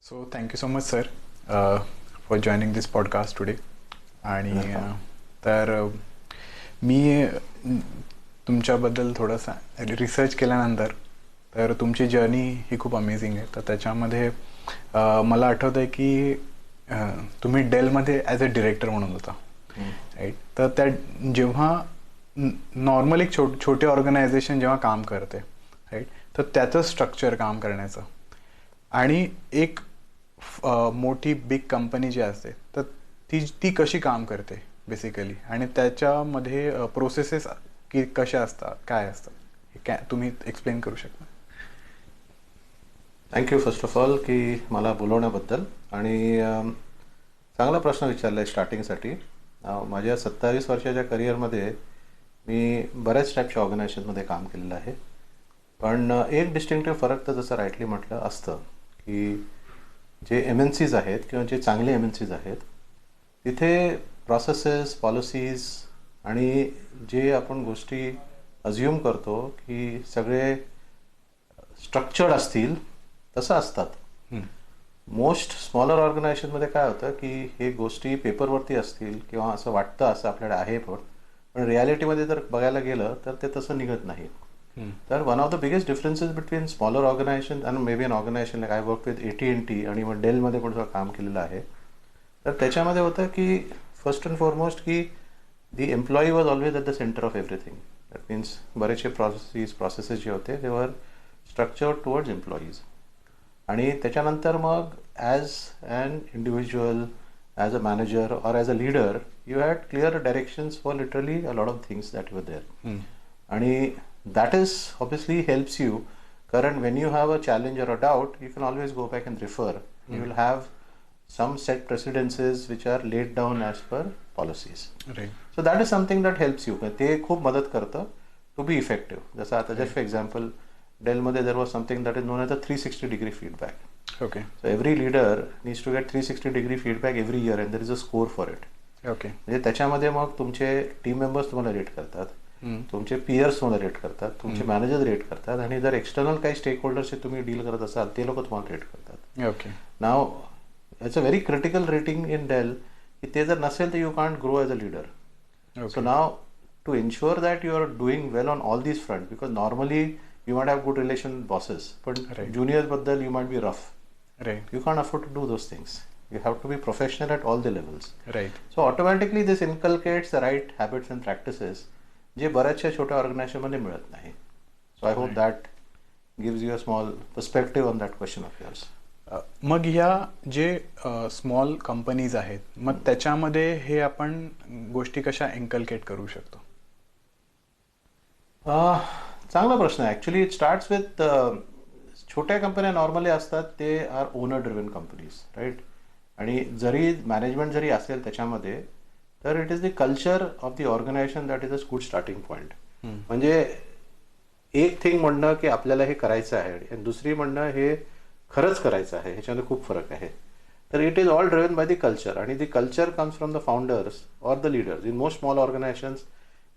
So thank you so much, sir, for joining this podcast today. आणि तर मी तुमच्याबद्दल थोडासा रिसर्च केल्यानंतर तर तुमची जर्नी ही खूप अमेझिंग आहे. तर त्याच्यामध्ये मला आठवतं आहे की तुम्ही डेलमध्ये ॲज अ डिरेक्टर म्हणून होता, राईट. तर त्या जेव्हा नॉर्मल एक छोटे ऑर्गनायझेशन जेव्हा काम करते, राईट, तर त्याचं स्ट्रक्चर काम करण्याचं आणि एक मोठी बिग कंपनी जी असते तर ती कशी काम करते बेसिकली, आणि त्याच्यामध्ये प्रोसेसेस की कशा असतात, काय असतात, हे तुम्ही एक्सप्लेन करू शकता? थँक्यू फर्स्ट ऑफ ऑल की मला बोलवण्याबद्दल. आणि चांगला प्रश्न विचारला आहे स्टार्टिंगसाठी. माझ्या 27 वर्षाच्या करिअरमध्ये मी बऱ्याच टाईपच्या ऑर्गनायझेशनमध्ये काम केलेलं आहे. पण एक डिस्टिंक्टिव्ह फरक तर जसं राईटली म्हटलं असतं की जे MNCs आहेत किंवा जे चांगले MNCs आहेत तिथे प्रोसेसेस, पॉलिसीज आणि जे आपण गोष्टी अज्युम करतो की सगळे स्ट्रक्चर्ड असतील तसं असतात. मोस्ट स्मॉलर ऑर्गनायझेशनमध्ये काय होतं की हे गोष्टी पेपरवरती असतील किंवा असं वाटतं असं आपल्याकडे आहे, पण रियालिटीमध्ये जर बघायला गेलं तर ते तसं निघत नाही. तर one of the biggest differences between smaller organisation आणि may be an organisation like I work with AT&T आणि मग डेलमध्ये पण जेव्हा काम केलेलं आहे तर त्याच्यामध्ये होतं की फर्स्ट अँड फॉरमोस्ट की the employee was always at the centre of everything. That means बरेचसे प्रोसेसेस जे होते दे वर स्ट्रक्चर्ड टुवर्ड्स एम्प्लॉईज. आणि त्याच्यानंतर मग as an individual, as a manager or as a leader you had clear directions for literally a lot of things that your there. आणि that is obviously helps you, कारण when you have a challenge or a doubt you can always go back and refer. You will have some set precedences which are laid down as per policies. Right. So that is something that helps you. ते खूप मदत करतं to be effective. जसं आता just for example डेलमध्ये there was something that is known as a 360-degree feedback. Okay. So every leader needs to get 360-degree feedback every year and there is a score for it. Okay. म्हणजे त्याच्यामध्ये मग तुमचे team members तुम्हाला rate करतात, तुमचे piers तुम्हाला rate करतात, तुमचे मॅनेजर रेट करतात, आणि जर एक्सटर्नल काही स्टेक होल्डरशी तुम्ही डील करत असाल ते लोक तुम्हाला रेट करतात. Okay. Now it's a very critical rating in Dell की ते जर नसेल तर you can't grow as a leader. So now to ensure that you are doing well on all these front, because normally you might have good relation with bosses, पण ज्युनियर्सबद्दल you might be rough. Right. You can't afford to do those things. You have to be professional at all the levels. Right. So automatically this inculcates the right habits and practices जे बऱ्याचशा छोट्या ऑर्गनायझेशनमध्ये मिळत नाही. So I hope that gives you a small perspective on that question of yours. मग ह्या जे small companies आहेत मग त्याच्यामध्ये हे आपण गोष्टी कशा इन्कल्केट करू शकतो? चांगला प्रश्न आहे. ॲक्च्युली इट स्टार्ट्स विथ छोट्या कंपन्या नॉर्मली असतात ते are owner driven companies, right. आणि जरी मॅनेजमेंट जरी असेल त्याच्यामध्ये तर it is the culture of the organization that is a good starting point. म्हणजे एक थिंग म्हणणं की आपल्याला हे करायचं आहे आणि दुसरी म्हणणं हे खरंच करायचं आहे, ह्याच्यामध्ये खूप फरक आहे. तर it is all driven by the culture, आणि the culture comes from the founders or the leaders. In most small organisations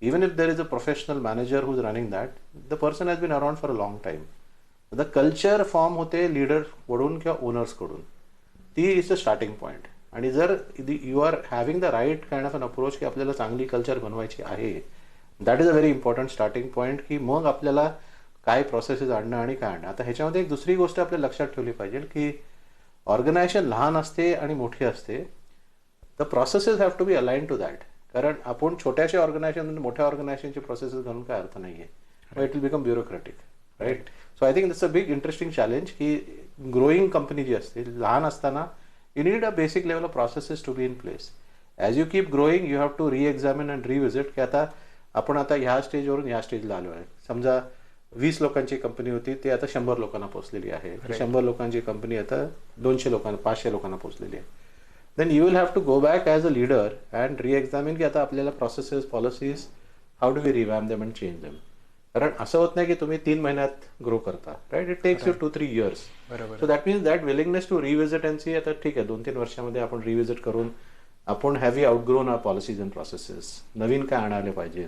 even if there is a professional manager who's running that, the person has been around for a long time. The culture form होते leader कडून किंवा owners कडून. ती is the starting point. आणि जर you are having the right kind of an approach की आपल्याला चांगली कल्चर बनवायची आहे, that is a very important starting point की मग आपल्याला काय प्रोसेसेस आणणं आणि काय आणणं. आता ह्याच्यामध्ये एक दुसरी गोष्ट आपल्याला लक्षात ठेवली पाहिजे की ऑर्गनायझेशन लहान असते आणि मोठी असते, the processes have to be align to that. कारण आपण छोट्याशा ऑर्गनायझेशन मोठ्या ऑर्गनायझेशनची प्रोसेसेस घालून काय अर्थ नाही आहे. It will become bureaucratic, right. So I think that's a big interesting challenge की ग्रोईंग कंपनी जी असते लहान असताना you need a basic level of processes to be in place. As you keep growing you have to reexamine and revisit की आता आपण आता ह्या स्टेजवरून ह्या स्टेजला आलो आहे. समजा 20 लोकांची कंपनी होती ते आता 100 लोकांना पोचलेली आहे. 100 लोकांची कंपनी आता 200 लोकांना 500 लोकांना पोचलेली आहे. then you will have to go back as a leader and re-examine की आता आपल्याला processes, policies, how do we revamp them and change them. कारण असं होत नाही की तुम्ही 3 महिन्यात ग्रो करता, right. It takes you 2-3 years. So that means that willingness to revisit and see आता ठीक आहे 2-3 वर्षामध्ये आपण रिव्हिजिट करून आपण have you outgrown our policies and processes, नवीन काय आणायला पाहिजे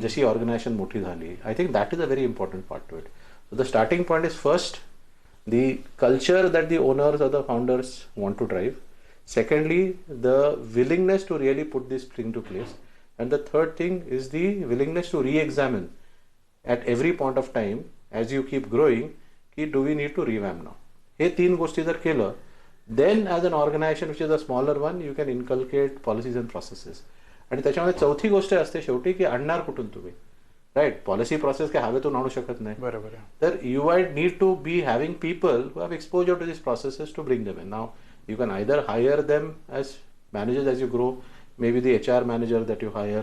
जशी ऑर्गनायझेशन मोठी झाली. I think that is a very important part to it. So the starting point is first the culture that the owners or the founders want to drive. Secondly, the willingness to really put this thing to place. And the third thing is the willingness to re-examine at every point of time as you keep growing, ki do we need to revamp now? हे तीन गोष्टी जर केलं, then as an organization which is a smaller one, you can inculcate policies and processes. आणि त्याच्यामध्ये चौथी गोष्ट असते शेवटी की आणणार कुठून तुम्ही, राईट? पॉलिसी प्रोसेस काय हवेतून आणू शकत नाही. बरोबर. तर you might need to be having people who have exposure to this processes to bring them in. Now you can either hire them as managers as you grow, maybe the HR manager that you hire,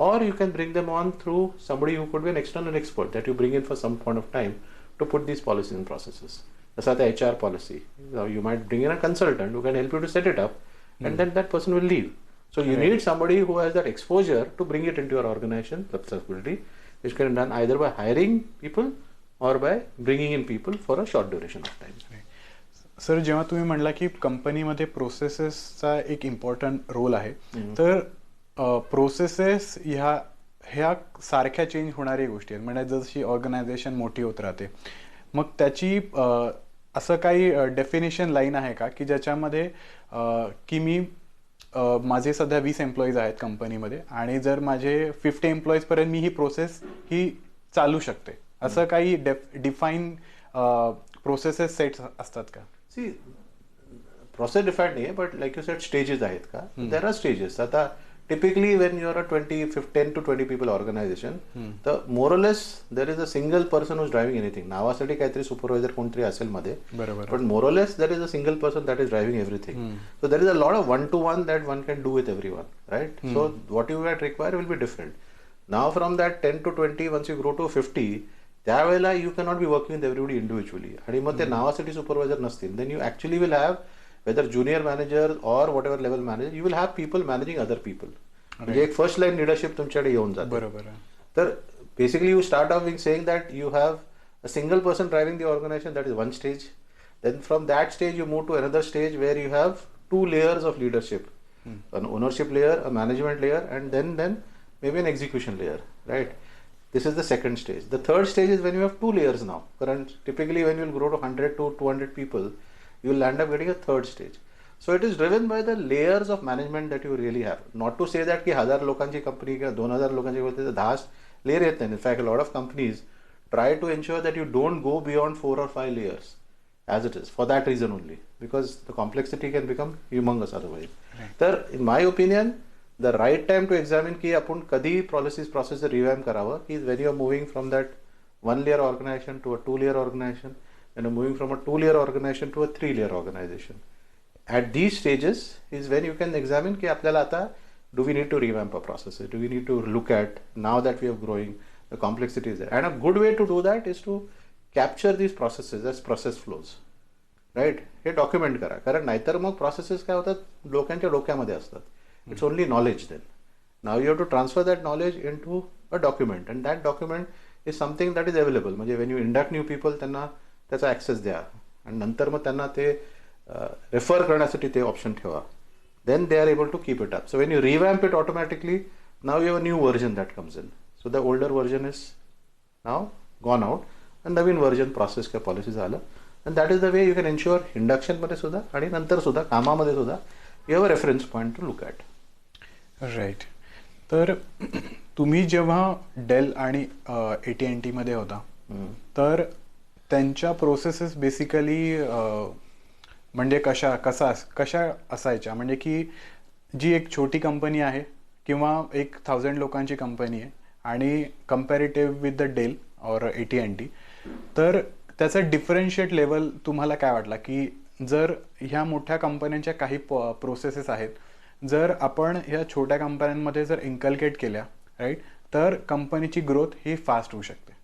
or you can bring them on through somebody who could be an external expert that you bring in for some point of time to put these policies and processes. That's the HR policy. You might bring in a consultant who can help you to set it up, and then that person will leave. So you need somebody who has that exposure to bring it into your organization successfully, which can be done either by hiring people or by bringing in people for a short duration of time. Sir, जेव्हा तुम्ही म्हणला की कंपनीमध्ये प्रोसेसेसचा एक important role आहे, तर processes ह्या सारख्या चेंज होणाऱ्या गोष्टी आहेत. म्हणजे जशी ऑर्गनायझेशन मोठी होत राहते, मग त्याची असं काही डेफिनेशन लाईन आहे का की ज्याच्यामध्ये की मी माझे सध्या 20 एम्प्लॉईज आहेत कंपनीमध्ये आणि जर माझे 50 एम्प्लॉईजपर्यंत मी ही प्रोसेस ही चालू शकते, असं काही डिफाईन प्रोसेसेस सेट्स असतात का? See, process defined नाही आहे, but like you said, stages आहेत का? There are stages. आता typically when you are a 10 to 20 people organization, तर more or less there is a single person who's driving anything. नावासाठी काहीतरी supervisor कोणतरी असेल मध्ये, but more or less there is a single person that is driving everything. So there is a lot of one-to-one that one can do with everyone, right? So what you might require will be different. Now from that 10 to 20, once you grow to 50, त्यावेळेला you cannot be working with everybody individually. आणि मग ते नावासाठी supervisor नसतील, then you actually will have whether junior manager or whatever level manager, you will have people managing other people. म्हणजे एक first line leadership तुमच्याकडे येऊन जाते. बरोबर. तर basically you start off being saying that you have a single person driving the organization, that is one stage. Then from that stage you move to another stage where you have 2 layers of leadership, an ownership layer, a management layer, and then maybe an execution layer, right? This is the second stage. The third stage is when you have 2 layers now. Typically when you will grow to 100 to 200 people, you will end up getting a third stage. So it is driven by the layers of management that you really have. Not to say that की 1000 लोकांची company किंवा 2000 लोकांची बोलते तर 10 layer येत नाही. In fact, a lot of companies try to ensure that you don't go beyond 4 or 5 layers as it is, for that reason only, because the complexity can become humongous otherwise. तर in my opinion, the right time to examine की आपण कधी policies process revamp करावं की when you are moving from that 1 layer organization to a 2 layer organization, and moving from a 2 layer organization to a 3 layer organization. At these stages is when you can examine की आपल्याला आता do we need to revamp our processes, do we need to look at now that we are growing, the complexity is there, and a good way to do that is to capture these processes as process flows, right? हे document करा, कारण नाहीतर मग processes काय होतात लोकांच्या डोक्यामध्ये असतात. It's only knowledge then. Now you have to transfer that knowledge into a document, and that document is something that is available. म्हणजे when you induct new people, त्यांना त्याचा ॲक्सेस द्या आणि नंतर मग त्यांना ते रेफर करण्यासाठी ते ऑप्शन ठेवा. Then they are able to keep it up. So when you revamp it automatically, now you have a new version that comes in. So the older version is now gone out, and Naveen version process किंवा policy झालं. And that is the way you can ensure induction मध्ये सुद्धा आणि नंतर सुद्धा कामामध्ये सुद्धा you have a reference point to look at. Right. तर तुम्ही जेव्हा डेल आणि AT&T मध्ये होता, तर त्यांच्या प्रोसेसेस बेसिकली म्हणजे कशा असायच्या? म्हणजे की जी एक छोटी कंपनी आहे किंवा 1000 लोकांची कंपनी आहे आणि कम्पॅरेटिव्ह विथ द डेल और AT&T, तर त्याचा डिफरन्शिएट लेवल तुम्हाला काय वाटला की जर ह्या मोठ्या कंपन्यांच्या काही प्रोसेसेस आहेत, जर आपण ह्या छोट्या कंपन्यांमध्ये जर इन्कल्केट केल्या, राईट, तर कंपनीची ग्रोथ ही फास्ट होऊ शकते?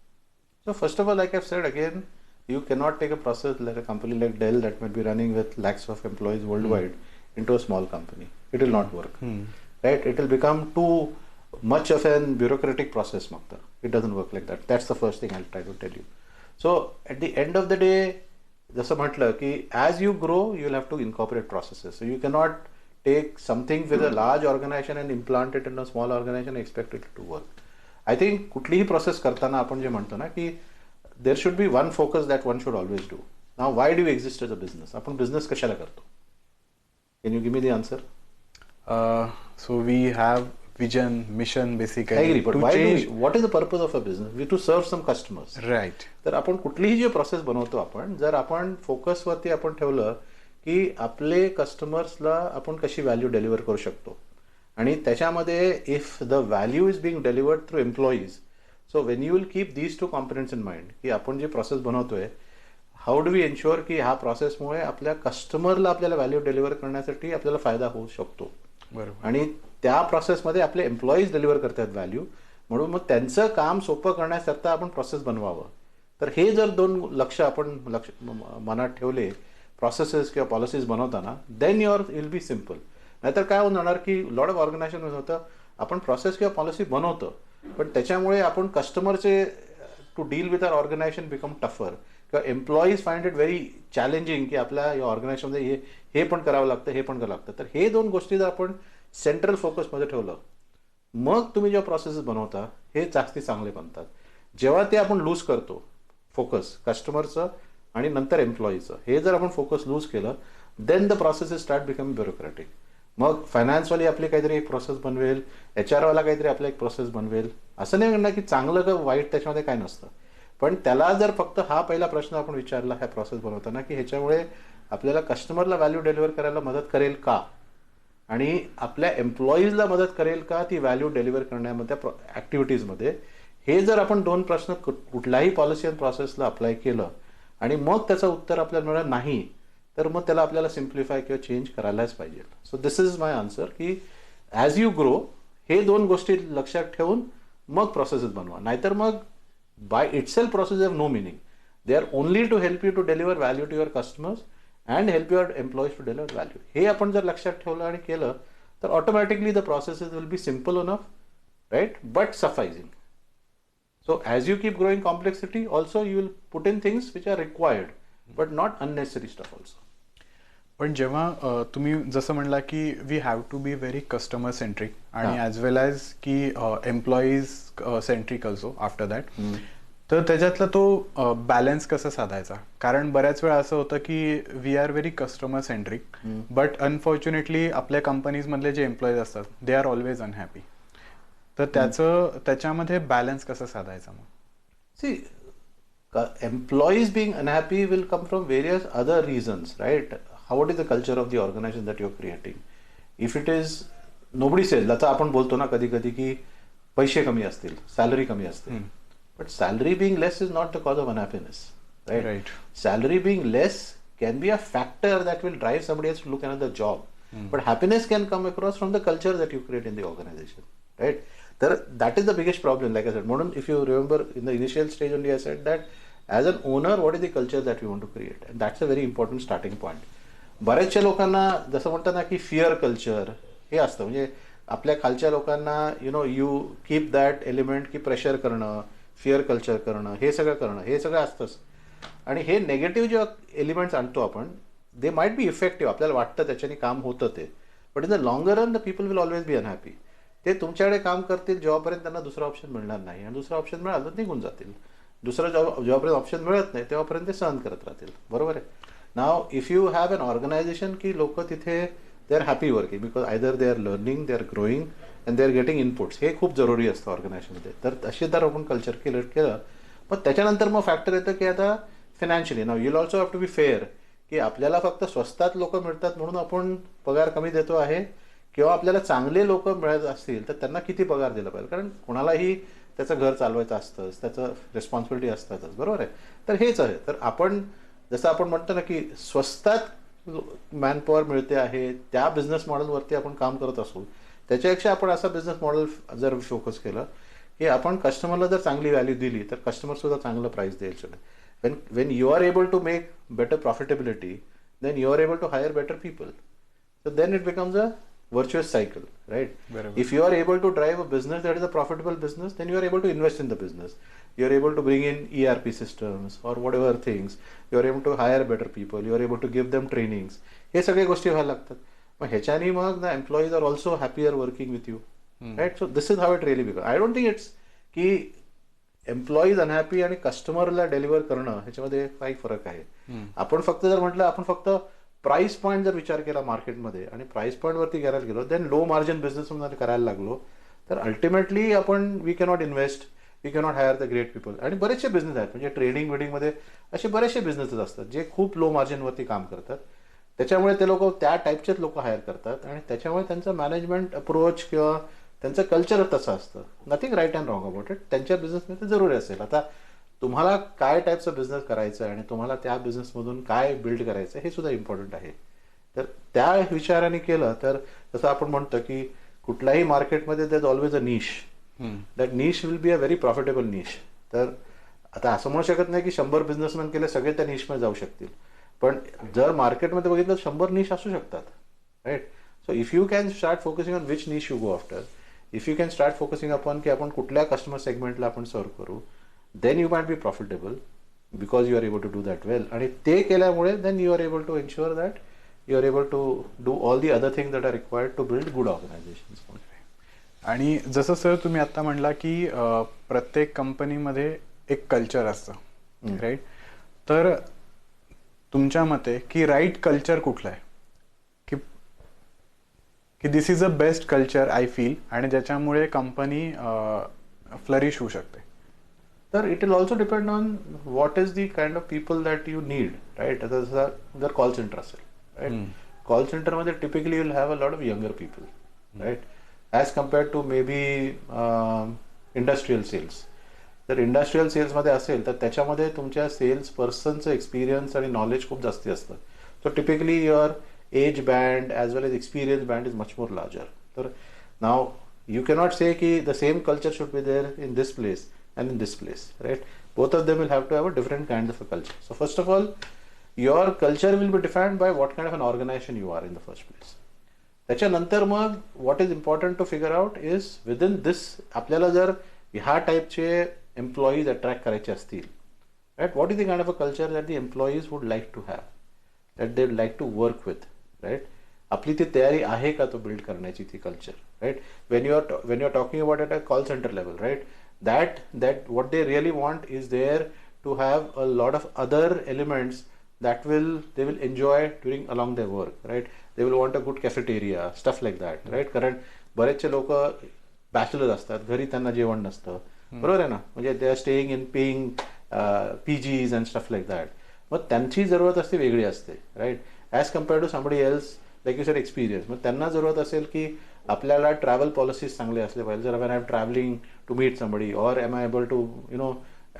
So first of all, like I've said again, you cannot take a process like a company like Dell that might be running with lakhs of employees worldwide into a small company. It will not work, right? It will become too much of an bureaucratic process. It doesn't work like that. That's the first thing I'll try to tell you. So at the end of the day, जसं म्हटलं की as you grow, you'll have to incorporate processes. So you cannot take something with a large organization and implant it in a small organization and expect it to work. I think कुठलीही process करताना आपण जे म्हणतो ना की there should be one focus that one should always do. Now why do exist as a business? आपण business कशाला करतो? Can you give me the answer? So we have vision, mission I basically agree, but to why change. what is the purpose of a business? We to serve some customers. Right. तर आपण कुठलीही जी process बनवतो, आपण जर आपण फोकसवरती आपण ठेवलं की आपले कस्टमर्सला आपण कशी व्हॅल्यू डिलिव्हर करू शकतो, आणि त्याच्यामध्ये if the value is being delivered through employees, so when you will keep these two components in mind की आपण जी प्रोसेस बनवतोय, हाऊ डू वी एन्श्युअर की ह्या प्रोसेसमुळे आपल्या कस्टमरला आपल्याला व्हॅल्यू डिलिव्हर करण्यासाठी आपल्याला फायदा होऊ शकतो. बरोबर. आणि त्या प्रोसेसमध्ये आपले एम्प्लॉईज डिलिव्हर करतात व्हॅल्यू, म्हणून मग त्यांचं काम सोपं करण्याकरता आपण प्रोसेस बनवावं. तर हे जर दोन आपण मनात ठेवले प्रोसेसेस किंवा पॉलिसीज बनवताना, then your will be simple. नाहीतर काय होणार की लॉट ऑफ ऑर्गनायझेशन होतं, आपण प्रोसेस किंवा पॉलिसी बनवतो, पण त्याच्यामुळे आपण कस्टमरचे to deal with our organisation become tougher, किंवा employees find it very challenging की आपल्या या ऑर्गनायझेशनमध्ये हे पण करावं लागतं, हे पण करावं लागतं. तर हे दोन गोष्टी जर आपण सेंट्रल फोकसमध्ये ठेवलं, मग तुम्ही जेव्हा प्रोसेसेस बनवता हे जास्ती चांगले बनतात. जेव्हा ते आपण लूज करतो फोकस कस्टमरचं आणि नंतर एम्प्लॉईचं, हे जर आपण फोकस लूज केलं, then the processes start becoming bureaucratic. मग फायनान्सवाली आपली काहीतरी एक प्रोसेस बनवेल, HR वाला काहीतरी आपला एक प्रोसेस बनवेल. असं नाही म्हणणार की चांगलं का वाईट त्याच्यामध्ये काय नसतं, पण त्याला जर फक्त हा पहिला प्रश्न आपण विचारला ह्या प्रोसेस बनवताना की ह्याच्यामुळे आपल्याला कस्टमरला व्हॅल्यू डिलिव्हर करायला मदत करेल का, आणि आपल्या एम्प्लॉईजला मदत करेल का ती व्हॅल्यू डिलिव्हर करण्यामध्ये ॲक्टिव्हिटीजमध्ये, हे जर आपण दोन प्रश्न कुठल्याही पॉलिसी अँड प्रोसेसला अप्लाय केलं आणि मग त्याचं उत्तर आपल्याला मिळालं नाही, तर मग त्याला आपल्याला सिम्प्लिफाय किंवा चेंज करायलाच पाहिजे. So this is my answer की ॲज यू ग्रो हे दोन गोष्टी लक्षात ठेवून मग प्रोसेसेस बनवा. नाहीतर मग by itself process have no meaning. They are only to help you to deliver value to your customers and help your employees to deliver value. हे आपण जर लक्षात ठेवलं आणि केलं तर automatically the processes will be simple enough, right, but sufficing. So as you keep growing complexity, also you will put in things which are required, but not unnecessary stuff also. पण जेव्हा तुम्ही जसं म्हणला की we have to be very customer centric and as well as की employees centric also after that, तर त्याच्यातला तो बॅलन्स कसा साधायचा? कारण बऱ्याच वेळा असं होतं की we are very customer centric, but unfortunately आपल्या कंपनीजमधले जे एम्प्लॉईज असतात दे आर ऑलवेज अनहॅपी. तर त्याच्यामध्ये बॅलन्स कसं साधायचा मग? See, employees being unhappy will come from various other reasons, right? What is the culture of the organization that you're creating? If it is nobody says, आता आपण बोलतो ना कधी कधी की पैसे कमी असतील, सॅलरी कमी असते, but salary being less is not the cause of unhappiness, right? Right. Salary being less can be a factor that will drive somebody else to look at another job, but happiness can come across from the culture that you create in the organization, right? तर that is the biggest problem, like I said. Modern, if you remember in the initial stage only I said that as an owner what is the culture that we want to create, and that's a very important starting point. बऱ्याचशा लोकांना जसं म्हणतात ना की fear culture हे असतं, म्हणजे आपल्या खालच्या लोकांना यू कीप दॅट एलिमेंट की प्रेशर करणं, फिअर कल्चर करणं, हे सगळं असतंच. आणि हे नेगेटिव्ह जे एलिमेंट्स आणतो आपण, दे माइट बी इफेक्टिव्ह, आपल्याला वाटतं त्याच्याने काम होतं ते, but in the longer run the people will always be unhappy. ते तुमच्याकडे काम करतील जेव्हापर्यंत त्यांना दुसरा ऑप्शन मिळणार नाही, आणि दुसरा ऑप्शन मिळाला तर निघून जातील. दुसरा जेव्हापर्यंत ऑप्शन मिळत नाही तेव्हापर्यंत ते सहन करत राहतील. बरोबर आहे. Now if you have an organization की लोक तिथे they are happy working because either they are learning, they are growing and they are getting inputs, हे खूप जरुरी असतं ऑर्गनायझेशनमध्ये. तर असे जर आपण कल्चर केलं मग त्याच्यानंतर मग फॅक्टर येतं की आता financially now you'll also have to be fair, की आपल्याला फक्त स्वस्तात लोक मिळतात म्हणून आपण पगार कमी देतो आहे, किंवा आपल्याला चांगले लोक मिळत असतील तर त्यांना किती पगार दिला पाहिजे, कारण कोणालाही त्याचं घर चालवायचं असतंच, त्याचं रिस्पॉन्सिबिलिटी असतातच. बरोबर आहे. तर हेच आहे. तर आपण जसं आपण म्हणतो ना की स्वस्तात मॅनपॉवर मिळते आहे, त्या बिझनेस मॉडेलवरती आपण काम करत असू, त्याच्यापेक्षा आपण असा बिझनेस मॉडेल जर फोकस केलं की आपण कस्टमरला जर चांगली व्हॅल्यू दिली तर कस्टमरसुद्धा चांगलं प्राईस देईल. When you are able to make better profitability, then you are able to hire better people. So then it becomes a virtuous cycle, right? If you are able to drive a business that is a profitable business, then you are able to invest in the business. You are able to bring in ERP systems or whatever things. You are able to hire better people. You are able to give them trainings. हे सगळे गोष्टी व्हायला लागतात. मग ह्याच्यानी मग the employees are also happier working with you, right? So this is how it really becomes. I don't think it's की employees unhappy आणि कस्टमरला डिलिव्हर करणं ह्याच्यामध्ये काही फरक आहे. आपण फक्त जर म्हटलं आपण फक्त प्राइस पॉईंट जर विचार केला मार्केटमध्ये आणि प्राइस पॉईंटवरती करायला गेलो, देन लो मार्जिन बिझनेस करायला लागलो, तर अल्टिमेटली आपण we cannot invest, we cannot hire the great people. आणि बरेचसे बिझनेस आहेत म्हणजे ट्रेडिंग बिडिंगमध्ये असे बरेचसे बिझनेसेस असतात जे खूप लो मार्जिनवरती काम करतात. त्याच्यामुळे ते लोक त्या टाईपचेच लोक हायर करतात आणि त्याच्यामुळे त्यांचं मॅनेजमेंट अप्रोच किंवा त्यांचं कल्चर तसं असतं. Nothing right and wrong about it. त्यांच्या बिझनेसमध्ये ते जरुरी असेल. आता तुम्हाला काय टाईपचा बिझनेस करायचा आहे आणि तुम्हाला त्या बिझनेसमधून काय बिल्ड करायचं हे सुद्धा इम्पॉर्टंट आहे. तर त्या विचाराने केलं तर जसं आपण म्हणतो की कुठल्याही मार्केटमध्ये that always a niche, that niche will be a very profitable niche. तर आता असं म्हणू शकत नाही की 100 बिझनेसमॅन केले सगळे त्या निशमध्ये जाऊ शकतील, पण जर मार्केटमध्ये बघितलं 100 निश असू शकतात, right. So if you can start focusing on which niche you go after, if you can start focusing upon की आपण कुठल्या कस्टमर सेगमेंटला आपण सर्व करू, then you might be profitable because you are able to do that well. आणि ते केल्यामुळे then you are able to ensure that you are able to do all the other things that are required to build good organisations. आणि जसं sir तुम्ही आता म्हणला की प्रत्येक कंपनीमध्ये एक कल्चर असतं, राईट. तर तुमच्या मते की राईट कल्चर कुठलं आहे, की this is a best culture I feel आणि ज्याच्यामुळे कंपनी फ्लरिश होऊ शकते? तर it will also depend on what is the kind of people that you need, right. आता जर कॉल सेंटर असेल, राईट, कॉल सेंटरमध्ये typically you will have a lot of younger people, right, as compared to maybe industrial sales. जर industrial सेल्समध्ये असेल तर त्याच्यामध्ये तुमच्या सेल्स पर्सनचं एक्सपिरियन्स आणि नॉलेज खूप जास्ती असतं. So typically your age band as well as experience band is much more larger. तर now you cannot say ki the same culture should be there in this place and in this place, right? Both of them will have to have a different kind of a culture. So first of all, your culture will be defined by what kind of an organization you are in the first place. त्याच्यानंतर मग what is important to figure out is within this आपल्याला जर ह्या टाईपचे employees attract करायचे असतील, right, what is the kind of a culture that the employees would like to have, that they would like to work with, right? आपली ती तयारी आहे का तो बिल्ड करण्याची ती culture, right. When you are talking about at a call centre level, right, that what they really want is there to have a lot of other elements that they will enjoy during along their work, right. They will want a good cafeteria, stuff like that, right. कारण बरेचसे लोक bachelors असतात, घरी त्यांना जेवण नसतं, बरोबर आहे ना. म्हणजे they are staying in paying PGs and stuff like that. मग त्यांची जरूरत असते वेगळी असते, right, as compared to somebody else like you sir experience. मग त्यांना जरूरत असेल की आपल्याला ट्रॅव्हल पॉलिसीज चांगले असले पाहिजे. जर I am travelling to meet somebody or am I able to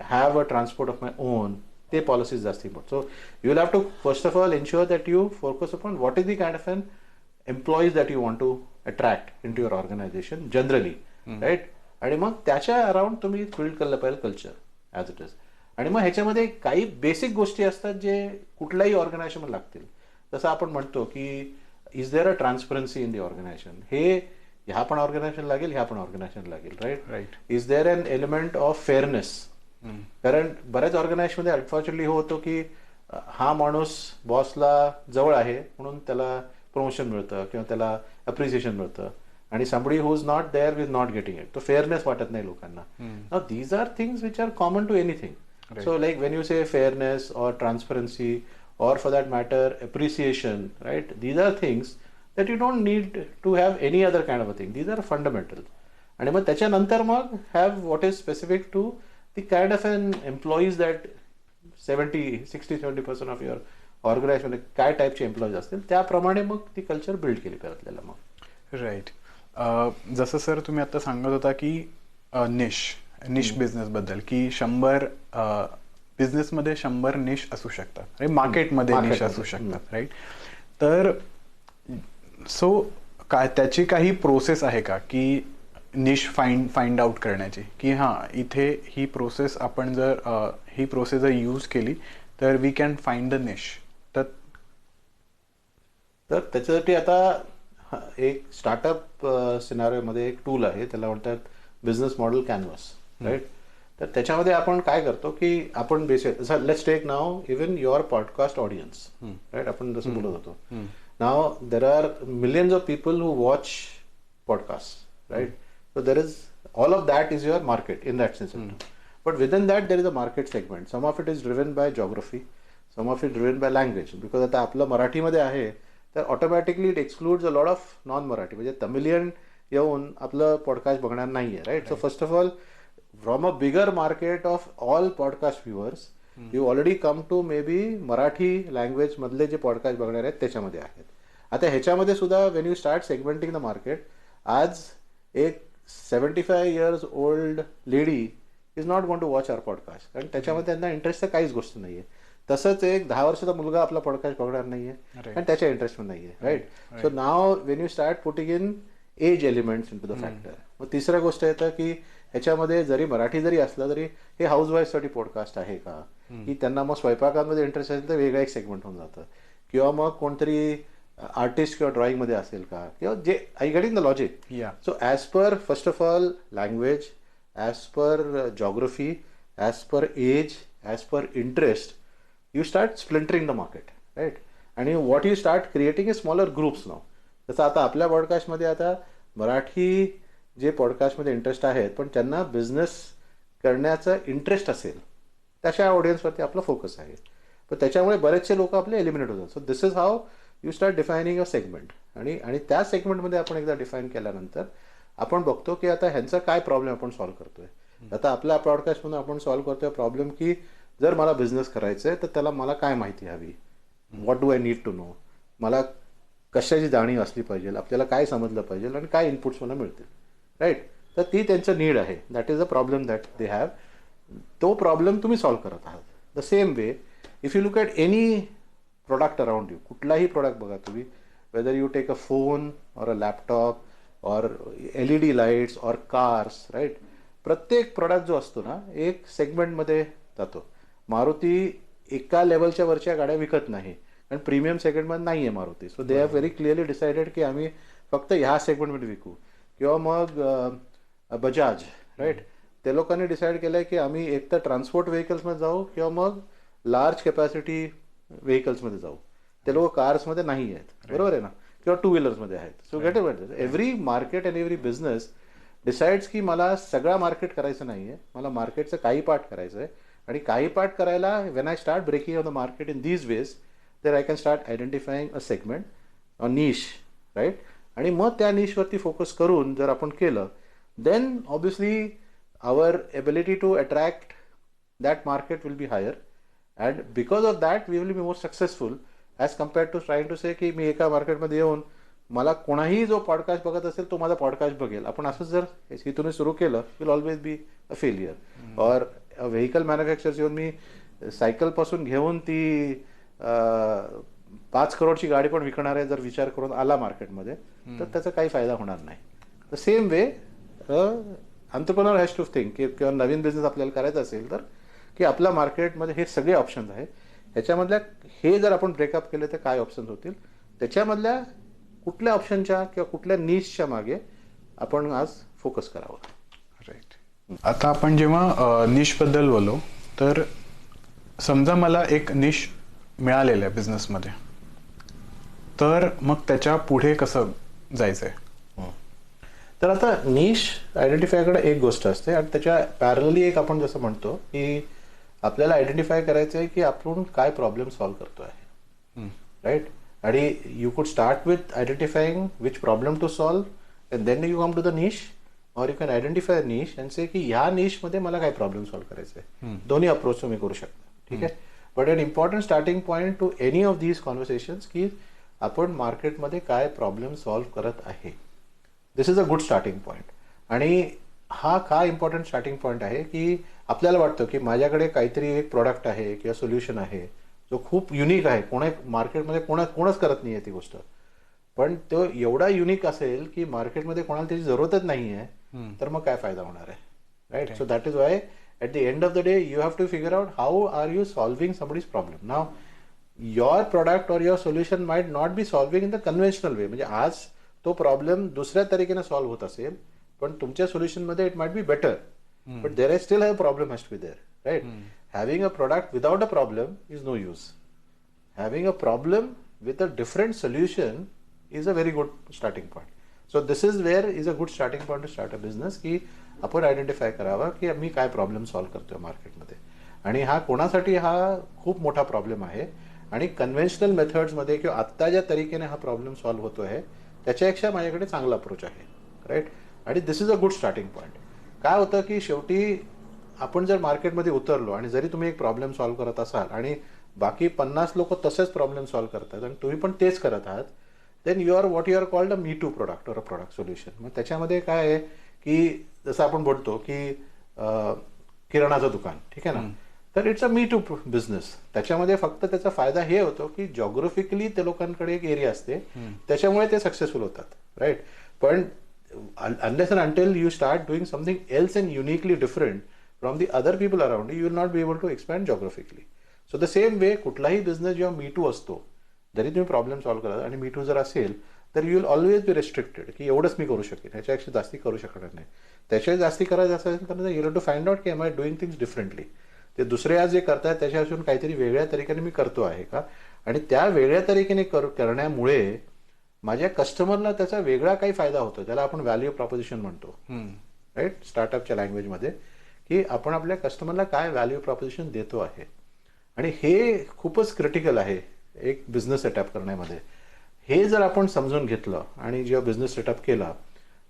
have a transport of my own, ते पॉलिसीज जास्त important. So you will have to first of all ensure that you focus upon what is the kind of an employees that you want to attract into your organization generally, right. आणि मग त्याच्या around तुम्ही build केलं पाहिजे culture as it is. आणि मग ह्याच्यामध्ये काही बेसिक गोष्टी असतात जे कुठल्याही ऑर्गनायझेशन लागतील. जसं आपण म्हणतो की is there a transparency in the organization, हे ह्या पण ऑर्गनायझेशन लागेल, ह्या पण ऑर्गनायझेशन लागेल, right. Is there an element of fairness. कारण बऱ्याच ऑर्गनायझेशनमध्ये अनफॉर्च्युनेटली हो होतो की हा माणूस बॉसला जवळ आहे म्हणून त्याला प्रमोशन मिळतं किंवा त्याला अप्रिसिएशन मिळतं आणि somebody who is not there is not getting it. तो फेअरनेस वाटत नाही लोकांना. Now these are things which are common to anything. So like when you say fairness or transparency or for that matter appreciation, right, these are things that you don't need to have any other kind of a thing. These are fundamental. आणि मग त्याच्यानंतर मग have what is specific to the kind of an employees that 60-70% of your organization काय टाईपचे employees असतील त्याप्रमाणे मग ती कल्चर बिल्ड केली पाहिजे आपल्याला मग. राईट. जसं सर तुम्ही आता सांगत होता की निश बिझनेसबद्दल की 100 बिझनेसमध्ये 100 निश असू शकतात, मार्केटमध्ये निश असू शकतात, राईट. तर सो काय त्याची काही प्रोसेस आहे का की निश फाइंड आउट करण्याची, की हां इथे ही प्रोसेस आपण जर यूज केली तर we can find the niche? तर त्याच्यासाठी आता एक स्टार्टअप सिनारिओमध्ये एक टूल आहे, त्याला म्हणतात बिझनेस मॉडेल कॅनव्हास, राईट. तर त्याच्यामध्ये आपण काय करतो की आपण basic let's take now even your podcast audience, right. आपण जसं बोलत होतो, now there are millions of people who watch podcast, right. So there is all of that is your market in that sense. But within that there is a market segment. Some of it is driven by geography, some of it driven by language. Because आता आपलं मराठीमध्ये आहे तर automatically it excludes a lot of non Marathi, म्हणजे तमिलियन येऊन आपलं podcast बघणार नाही आहे, right. So first of all from a bigger market of all podcast viewers you already come to maybe Marathi language मधले जे पॉडकास्ट बघणार आहेत त्याच्यामध्ये आहेत. आता ह्याच्यामध्ये सुद्धा when you start segmenting the market, आज एक 75 years old lady is not going to watch our podcast, कारण त्याच्यामध्ये त्यांना इंटरेस्ट तर काहीच गोष्ट नाही आहे. तसंच एक 10 वर्षाचा मुलगा आपला पॉडकास्ट बघणार नाही आहे आणि त्याच्या इंटरेस्टमध्ये नाही आहे, right. So now when you start putting in age elements into the factor. मग तिसऱ्या गोष्ट येतं की ह्याच्यामध्ये जरी मराठी जरी असलं तरी हे हाऊसवाईफसाठी पॉडकास्ट आहे का, की त्यांना मग स्वयंपाकामध्ये इंटरेस्ट असेल तर वेगळं एक सेगमेंट होऊन जातं, किंवा मग कोणतरी आर्टिस्ट किंवा ड्रॉइंगमध्ये असेल का, किंवा जे I getting the logic. So as per first of all language, as per geography, as per age, as per interest, you start splintering the market, right? आणि what you start creating is smaller groups now. जसं आता आपल्या पॉडकास्टमध्ये आता मराठी जे पॉडकास्टमध्ये interest आहेत पण त्यांना बिझनेस करण्याचा इंटरेस्ट असेल तशा ऑडियन्सवरती आपला फोकस आहे. पण त्याच्यामुळे बरेचसे लोक आपले एलिमिनेट होतात. So this is how you start defining a segment. आणि त्या सेगमेंटमध्ये आपण एकदा डिफाईन केल्यानंतर आपण बघतो की आता ह्यांचा काय प्रॉब्लेम आपण सॉल्व्ह करतोय. आता आपल्या पॉडकास्टमधून आपण सॉल्व्ह करतोय प्रॉब्लेम की जर मला बिझनेस करायचं आहे तर त्याला मला काय माहिती हवी, what do I need to know, मला कशाची जाणीव असली पाहिजे, आपल्याला काय समजलं पाहिजे आणि काय इनपुट्स मला मिळतील, राईट. तर ती त्यांचं नीड आहे. That is a problem that they have. तो प्रॉब्लेम तुम्ही सॉल्व्ह करत आहात. The same way if you look at any product around you, कुठलाही प्रोडक्ट बघा तुम्ही, whether you take a phone or a laptop or LED lights or cars, right. प्रत्येक product जो असतो ना एक सेगमेंटमध्ये जातो. मारुती एका लेवलच्या वरच्या गाड्या विकत नाही आणि प्रीमियम सेगमेंटमध्ये नाही आहे Maruti. So they have very clearly decided की आम्ही फक्त ह्या सेगमेंटमध्ये विकू. किंवा मग बजाज, राईट, ते लोकांनी डिसाईड केलं आहे की आम्ही एक तर ट्रान्सपोर्ट व्हेकल्समध्ये जाऊ किंवा मग लार्ज कॅपॅसिटी व्हेकल्समध्ये जाऊ. ते लोक कार्समध्ये नाही आहेत, बरोबर आहे ना, किंवा टू व्हीलर्समध्ये आहेत. So get it, every market and every business decides की मला सगळा मार्केट करायचं नाही आहे, मला मार्केटचं काही पार्ट करायचं आहे. आणि काही पार्ट करायला when I start breaking on the market in these ways there I can start identifying a segment, a niche, right. आणि मग त्या निशवरती फोकस करून जर आपण केलं then obviously our ability to attract that market will be higher and because of that we will be more successful as compared to trying to say की मी एका मार्केटमध्ये येऊन मला कोणाही जो पॉडकास्ट बघत असेल तो माझा पॉडकास्ट बघेल. आपण असंच जर इथून सुरू केलं will always be a failure. Or vehicle manufactures येऊन मी सायकलपासून घेऊन ती 5 करोडची गाडी पण विकणार आहे जर विचार करून आला मार्केटमध्ये तर त्याचा काही फायदा होणार नाही. The same way entrepreneur has to think की किंवा नवीन बिझनेस आपल्याला करायचा असेल तर की आपल्या मार्केटमध्ये हे सगळे ऑप्शन्स आहेत, ह्याच्यामधल्या हे जर आपण ब्रेकअप केले तर काय ऑप्शन्स होतील, त्याच्यामधल्या कुठल्या ऑप्शनच्या किंवा कुठल्या निशच्या मागे आपण आज फोकस करावं. राईट. आता आपण जेव्हा निशबद्दल बोललो तर समजा मला एक निश मिळालेलं आहे बिझनेसमध्ये, तर मग त्याच्या पुढे कसं जायचं आहे. तर आता निश आयडेंटिफायकडे एक गोष्ट असते आणि त्याच्या पॅरलली एक आपण जसं म्हणतो की आपल्याला आयडेंटिफाय करायचं आहे की आपण काय प्रॉब्लेम सॉल्व्ह करतो आहे, राईट. आणि you could start with identifying which problem to solve and then you come to the niche, और you can identify niche and say की ह्या निशमध्ये मला काय प्रॉब्लेम सॉल्व्ह करायचं आहे. दोन्ही अप्रोच तुम्ही करू शकता, ठीक आहे. But an important starting point to any of these conversations की आपण मार्केटमध्ये काय प्रॉब्लेम सॉल्व्ह करत आहे. This is a good starting point. आणि हा का इम्पॉर्टंट स्टार्टिंग पॉईंट आहे की आपल्याला वाटतं की माझ्याकडे काहीतरी एक प्रोडक्ट आहे किंवा सोल्युशन आहे जो खूप युनिक आहे, मार्केटमध्ये कोणच करत नाही आहे ती गोष्ट, पण तो एवढा युनिक असेल की मार्केटमध्ये कोणाला त्याची जरूरतच नाही आहे, तर मग काय फायदा होणार आहे, right. So that is why at the end of the day you have to figure out how are you solving somebody's problem. Now your product or your solution might not be solving in the conventional way, म्हणजे आज तो problem दुसऱ्या तरीकेने solve होत असेल पण तुमच्या solution मध्ये it might be better, but there is still a problem has to be there, right. Having a product without a problem is no use. Having a problem with a different solution is a very good starting point. So this is where is a good starting point to start a business की आपण identify करावा की मी काय problem solve करतोय मार्केटमध्ये, आणि हा कोणासाठी हा खूप मोठा प्रॉब्लेम आहे, आणि कन्व्हेन्शनल मेथड्समध्ये किंवा आत्ता ज्या तरीकेने हा प्रॉब्लेम सॉल्व्ह होतो आहे त्याच्यापेक्षा माझ्याकडे चांगला अप्रोच आहे, राईट. आणि this is a good starting point. काय होतं की शेवटी आपण जर मार्केटमध्ये उतरलो आणि जरी तुम्ही एक प्रॉब्लेम सॉल्व्ह करत असाल आणि बाकी 50 लोक तसेच प्रॉब्लेम सॉल्व्ह करतात आणि तुम्ही पण तेच करत आहात, then you are what you are called a me too product or a product solution. मग त्याच्यामध्ये काय आहे की जसं आपण बोलतो की किराणाचं दुकान, ठीक आहे ना, तर it's a me too business. त्याच्यामध्ये फक्त त्याचा फायदा हे होतो की जॉग्राफिकली त्या लोकांकडे एक एरिया असते, त्याच्यामुळे ते सक्सेसफुल होतात, राईट. पण unless and until you start doing something else and uniquely different from the other people around you, you will not be able to expand geographically. So the same way कुठलाही business जेव्हा मी to असतो, जरी तुम्ही problem solve करा आणि मी to जर असेल तर you will always be restricted की एवढंच मी करू शकेन, ह्याच्यापेक्षा जास्ती करू शकणार नाही. त्याच्या जास्ती करायचं असेल तर you have to find out की am I doing things differently. ते दुसरे आज जे करतायत त्याच्यापासून काहीतरी वेगळ्या तरीकेने मी करतो आहे का, आणि त्या वेगळ्या तरीकेने करण्यामुळे माझ्या कस्टमरला त्याचा वेगळा काही फायदा होतो, त्याला आपण व्हॅल्यू प्रॉपोजिशन म्हणतो, राईट, स्टार्टअपच्या लँग्वेजमध्ये, की आपण आपल्या कस्टमरला काय व्हॅल्यू प्रॉपोजिशन देतो आहे. आणि हे खूपच क्रिटिकल आहे एक बिझनेस सेटअप करण्यामध्ये. हे जर आपण समजून घेतलं आणि जेव्हा बिझनेस सेटअप केला,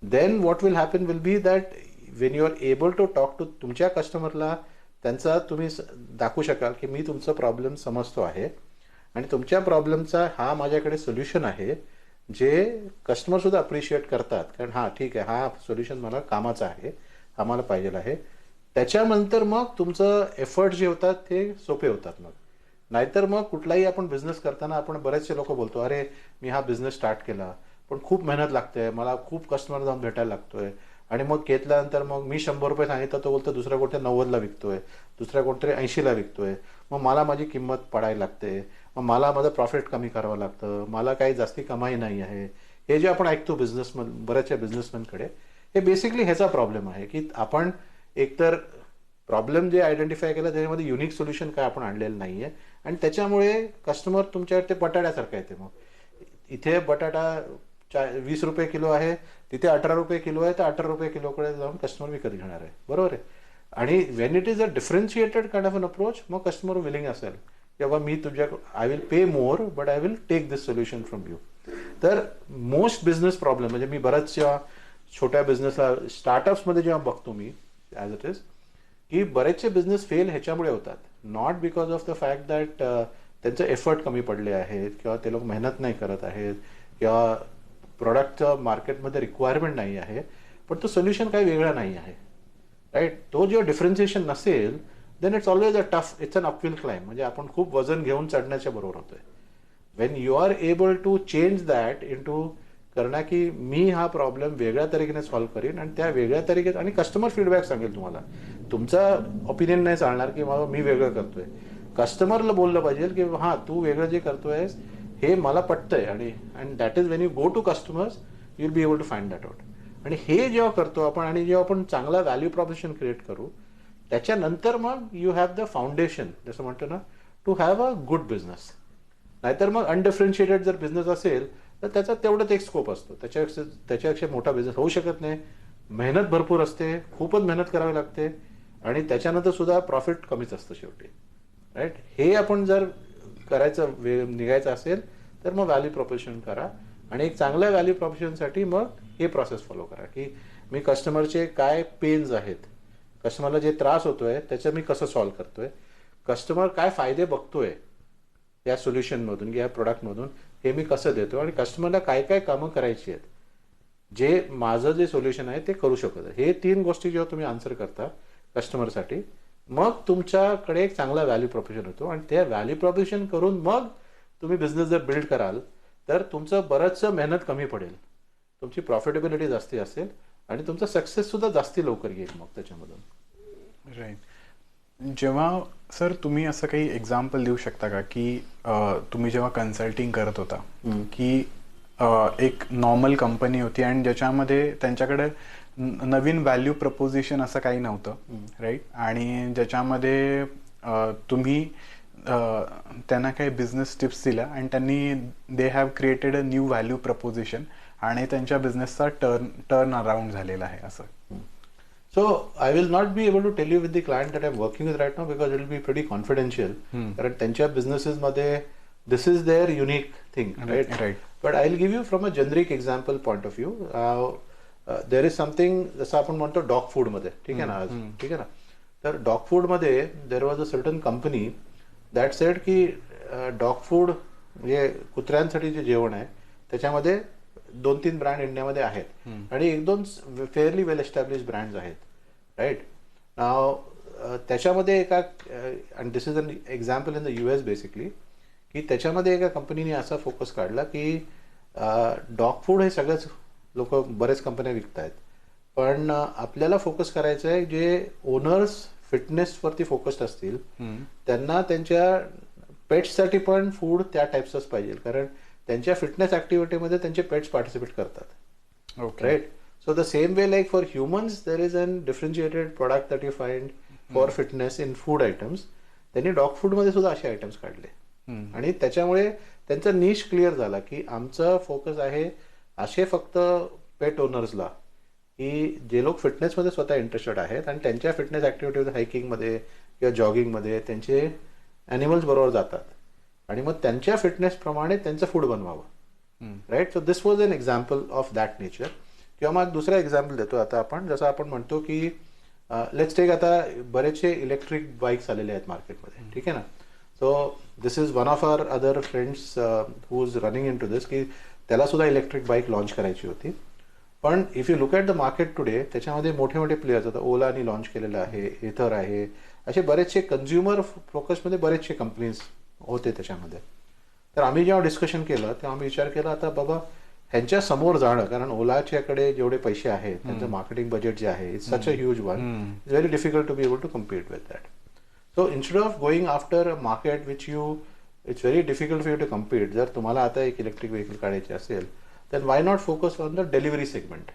then what will happen will be that when you are able to talk to तुमच्या कस्टमरला, त्यांचा तुम्ही दाखवू शकाल की मी तुमचा प्रॉब्लेम समजतो आहे आणि तुमच्या प्रॉब्लेमचा हा माझ्याकडे सोल्युशन आहे, जे कस्टमर सुद्धा अप्रिशिएट करतात, कारण हां ठीक आहे, हा सोल्युशन मला कामाचा आहे, आम्हाला पाहिजे आहे. त्याच्यानंतर मग तुमचं एफर्ट जे होतात ते सोपे होतात. मग नाहीतर मग कुठलाही आपण बिझनेस करताना आपण बरेचसे लोक बोलतो, अरे मी हा बिझनेस स्टार्ट केला पण खूप मेहनत लागते, मला खूप कस्टमर जाऊन भेटायला लागतोय, आणि मग घेतल्यानंतर मग मी 100 रुपये सांगितलं, तो बोलतो दुसऱ्या कोणत्या 90ला विकतोय, दुसऱ्या कोणतरी 80ला विकतोय, मग मला माझी किंमत पडायला लागते, मग मला माझं प्रॉफिट कमी करावं लागतं, मला काही जास्ती कमाई नाही आहे. हे जे आपण ऐकतो बऱ्याचशा बिझनेसमॅनकडे, हे बेसिकली ह्याचा प्रॉब्लेम आहे की आपण एकतर प्रॉब्लेम जे आयडेंटिफाय केला त्याच्यामध्ये युनिक सोल्युशन काय आपण आणलेलं नाही आहे, आणि त्याच्यामुळे कस्टमर तुमच्याकडे ते बटाट्यासारखं येते. मग इथे बटाटा 20 रुपये किलो आहे, तिथे 18 रुपये किलो आहे, तर 18 रुपये किलोकडे जाऊन कस्टमर विकत घेणार आहे, बरोबर आहे. आणि when it is a differentiated kind of an approach, मग कस्टमर विलिंग असेल किंवा मी तुझ्या I will pay more but I will take this solution from you. तर मोस्ट बिझनेस प्रॉब्लेम म्हणजे मी बऱ्याचशा छोट्या बिझनेसला स्टार्टअप्समध्ये जेव्हा बघतो मी ॲज इट इज, की बरेचसे बिझनेस फेल ह्याच्यामुळे होतात, not because of the fact that त्यांचे एफर्ट कमी पडले आहेत किंवा ते लोक मेहनत नाही करत आहेत किंवा प्रोडक्टचं मार्केटमध्ये रिक्वायरमेंट नाही आहे, पण तो सोल्युशन काही वेगळा नाही आहे, राईट. तो जेव्हा डिफरन्सिएशन नसेल then it's always a tough, it's an uphill climb, म्हणजे आपण खूप वजन घेऊन चढण्याच्या बरोबर होतोय. When you are able to change that in to करणं की मी हा प्रॉब्लेम वेगळ्या तरीकेने सॉल्व्ह करीन आणि त्या वेगळ्या तरीकेत, आणि कस्टमर फीडबॅक सांगेल तुम्हाला, तुमचा ओपिनियन नाही चालणार की बाबा मी वेगळं करतोय. कस्टमरला बोललं पाहिजे की हां तू वेगळं जे करतोयस हे मला पटतंय, आणि and that is when you go to customers you will be able to find that out. आणि हे जेव्हा करतो आपण आणि जेव्हा आपण चांगला व्हॅल्यू प्रॉपोजिशन क्रिएट करू, त्याच्यानंतर मग यू हॅव द फाउंडेशन, जसं म्हणतो ना, to have a good business. नाहीतर मग अनडिफरन्शिएटेड जर बिझनेस असेल तर त्याचा तेवढंच एक स्कोप असतो, त्याच्यापेक्षा मोठा बिझनेस होऊ शकत नाही. मेहनत भरपूर असते, खूपच मेहनत करावी लागते, आणि त्याच्यानंतर सुद्धा प्रॉफिट कमीच असतं शेवटी, राईट. हे आपण जर निघायचं असेल तर मग व्हॅल्यू प्रॉपोजिशन करा, आणि एक चांगल्या व्हॅल्यू प्रॉपोजिशनसाठी मग हे प्रोसेस फॉलो करा की मी कस्टमरचे काय पेन्स आहेत, कस्टमरला जे त्रास होतोय त्याचं मी कसं सॉल्व्ह करतोय, कस्टमर काय फायदे बघतोय या सोल्युशनमधून या प्रोडक्टमधून, हे मी कसं देतो, आणि कस्टमरला काय काय कामं करायची आहेत जे माझं जे सोल्युशन आहे ते करू शकतं. हे 3 गोष्टी जेव्हा तुम्ही आन्सर करता कस्टमरसाठी, मग तुमच्याकडे एक चांगला व्हॅल्यू प्रॉपोजिशन होतो, आणि त्या व्हॅल्यू प्रॉपोजिशन करून मग तुम्ही बिझनेस जर बिल्ड कराल तर तुमचं बरंचसं मेहनत कमी पडेल, तुमची प्रॉफिटेबिलिटी जास्ती असेल, आणि तुमचा सक्सेस सुद्धा जास्ती लवकर येईल मग त्याच्यामधून. राईट. जेव्हा सर तुम्ही असं काही एक्झाम्पल देऊ शकता का की तुम्ही जेव्हा कन्सल्टिंग करत होता की एक नॉर्मल कंपनी होती आणि ज्याच्यामध्ये त्यांच्याकडे नवीन व्हॅल्यू प्रपोजिशन असं काही नव्हतं, राईट, आणि ज्याच्यामध्ये तुम्ही त्यांना काही बिझनेस टिप्स दिल्या आणि त्यांनी they have created a new value preposition आणि त्यांच्या बिझनेसचा टर्न अराउंड झालेला आहे असं. So I will not be able to tell you with the client that I'm working with right now because it will be pretty confidential. कारण त्यांच्या businesses मध्ये this is their unique thing, right? Right. But I'll give you from a generic example point of view. There is something जसं आपण म्हणतो dog food मध्ये, ठीक आहे ना आज, ठीक आहे ना. तर डॉग फूड मध्ये there was a certain company that said की डॉग फूड म्हणजे कुत्र्यांसाठी जे जेवण आहे त्याच्यामध्ये 2-3 ब्रँड इंडियामध्ये आहेत आणि 1-2 फेअरली वेल एस्टॅब्लिश ब्रँड्स आहेत, राईट. नाव त्याच्यामध्ये एका आणि this is an example in the US basically, की त्याच्यामध्ये एका कंपनीने असा फोकस काढला की डॉग फूड हे सगळंच लोक बरेच कंपन्या विकत आहेत, पण आपल्याला फोकस करायचं आहे जे ओनर्स फिटनेसवरती फोकस्ड असतील त्यांना त्यांच्या पेट्ससाठी पण फूड त्या टाईप्सच पाहिजे, कारण त्यांच्या फिटनेस ॲक्टिव्हिटीमध्ये त्यांचे पेट्स पार्टिसिपेट करतात, Okay. Right. So the same way like for humans there is an differentiated product that you find for fitness in food items. त्यांनी डॉग फूड मध्ये सुद्धा असे आयटम्स काढले आणि त्याच्यामुळे त्यांचा निश क्लिअर झाला की आमचा फोकस आहे असे फक्त पेट ओनर्सला की जे लोक फिटनेसमध्ये स्वतः इंटरेस्टेड आहेत आणि त्यांच्या फिटनेस ॲक्टिव्हिटीमध्ये हायकिंगमध्ये किंवा जॉगिंगमध्ये त्यांचे ॲनिमल्स बरोबर जातात आणि मग त्यांच्या फिटनेसप्रमाणे त्यांचं फूड बनवावं, right. So this was an example of that nature. किंवा मग दुसरा एक्झाम्पल देतो आता आपण, जसं आपण म्हणतो की लेट्स टेक आता बरेचसे इलेक्ट्रिक बाईक्स आलेले आहेत मार्केटमध्ये, ठीक आहे ना. So this is one of our other friends who is running into this, की त्याला सुद्धा इलेक्ट्रिक बाईक लॉन्च करायची होती. पण if you look at the market today त्याच्यामध्ये मोठे मोठे प्लेयर्स, आता ओलानी लॉन्च केलेलं आहे, एथर आहे, असे बरेचसे कन्झ्युमर फोकसमध्ये बरेचसे कंपनीज होते त्याच्यामध्ये. तर आम्ही जेव्हा डिस्कशन केलं तेव्हा आम्ही विचार केला आता बाबा ह्यांच्या समोर जाणं, कारण ओलाच्याकडे जेवढे पैसे आहेत त्यांचं मार्केटिंग बजेट जे आहे it's such a huge one, it's very difficult to be able to compete with that. So instead of going after a market which you it's very difficult for you to compete, जर तुम्हाला आता एक electric vehicle काढायची असेल then why not focus on the delivery segment?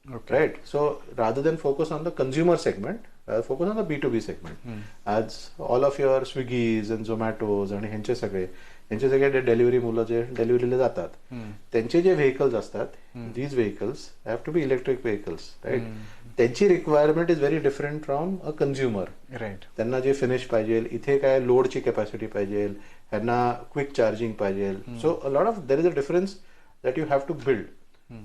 Okay. Right. So rather than focus on the consumer segment, focus on the B2B segment. As all of your Swiggies and Zomatos आणि ह्यांचे सगळे delivery मुलं जे डिलिव्हरीला जातात त्यांचे जे vehicles असतात, these vehicles have to be electric vehicles, right? त्यांची requirement is very different from a consumer, right. त्यांना जे फिनिश पाहिजे, इथे काय लोडची कॅपॅसिटी पाहिजे, ह्यांना क्विक चार्जिंग पाहिजे. So a lot of there is a difference that you have to build.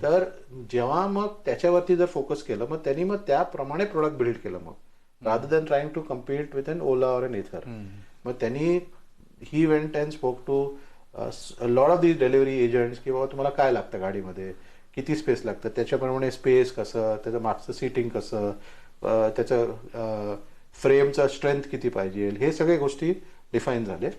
तर जेव्हा मग त्याच्यावरती जर फोकस केलं मग त्यांनी मग त्याप्रमाणे प्रोडक्ट बिल्ड केलं, मग rather than trying to compete with an Ola or an Ather. मग त्यांनी he went and spoke to lot of these delivery agents की बाबा तुम्हाला काय लागतं गाडीमध्ये, किती स्पेस लागतं, त्याच्याप्रमाणे स्पेस कसं, त्याचं मागचं सीटिंग कसं, त्याचं फ्रेमचं स्ट्रेंथ किती पाहिजे, हे सगळे गोष्टी डिफाईन झाले.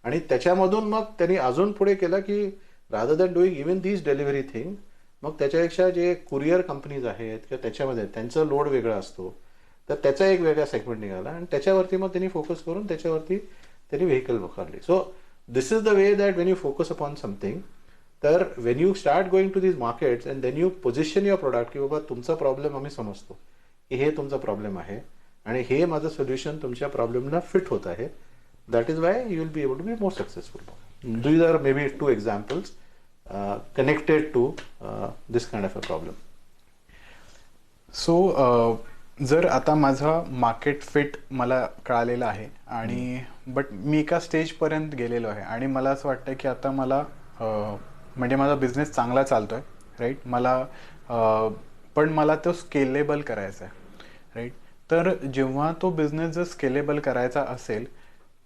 आणि त्याच्यामधून मग त्यांनी अजून पुढे केलं की rather than doing even these delivery thing, मग त्याच्यापेक्षा जे कुरिअर कंपनीज आहेत किंवा त्याच्यामध्ये त्यांचं लोड वेगळा असतो, तर त्याचा एक वेगळा सेगमेंट निघाला आणि त्याच्यावरती मग त्यांनी फोकस करून त्याच्यावरती त्यांनी व्हेकल वापरले. So this is the way that when you focus upon something, तर when you start going to these markets and then you position your product की बाबा तुमचा प्रॉब्लेम आम्ही समजतो की हे तुमचा प्रॉब्लेम आहे आणि हे माझं सोल्युशन तुमच्या प्रॉब्लेमला फिट होत आहे, that is why you will be able to be more successful. These are maybe 2 examples connected to this kind of a problem. So जर आता माझं मार्केट फिट मला कळालेलं आहे आणि बट मी एका स्टेजपर्यंत गेलेलो आहे आणि मला असं वाटतं की आता मला म्हणजे माझा बिझनेस चांगला चालतोय, राईट. पण मला तो स्केलेबल करायचा आहे, राईट. तर जेव्हा तो बिझनेस जर स्केलेबल करायचा असेल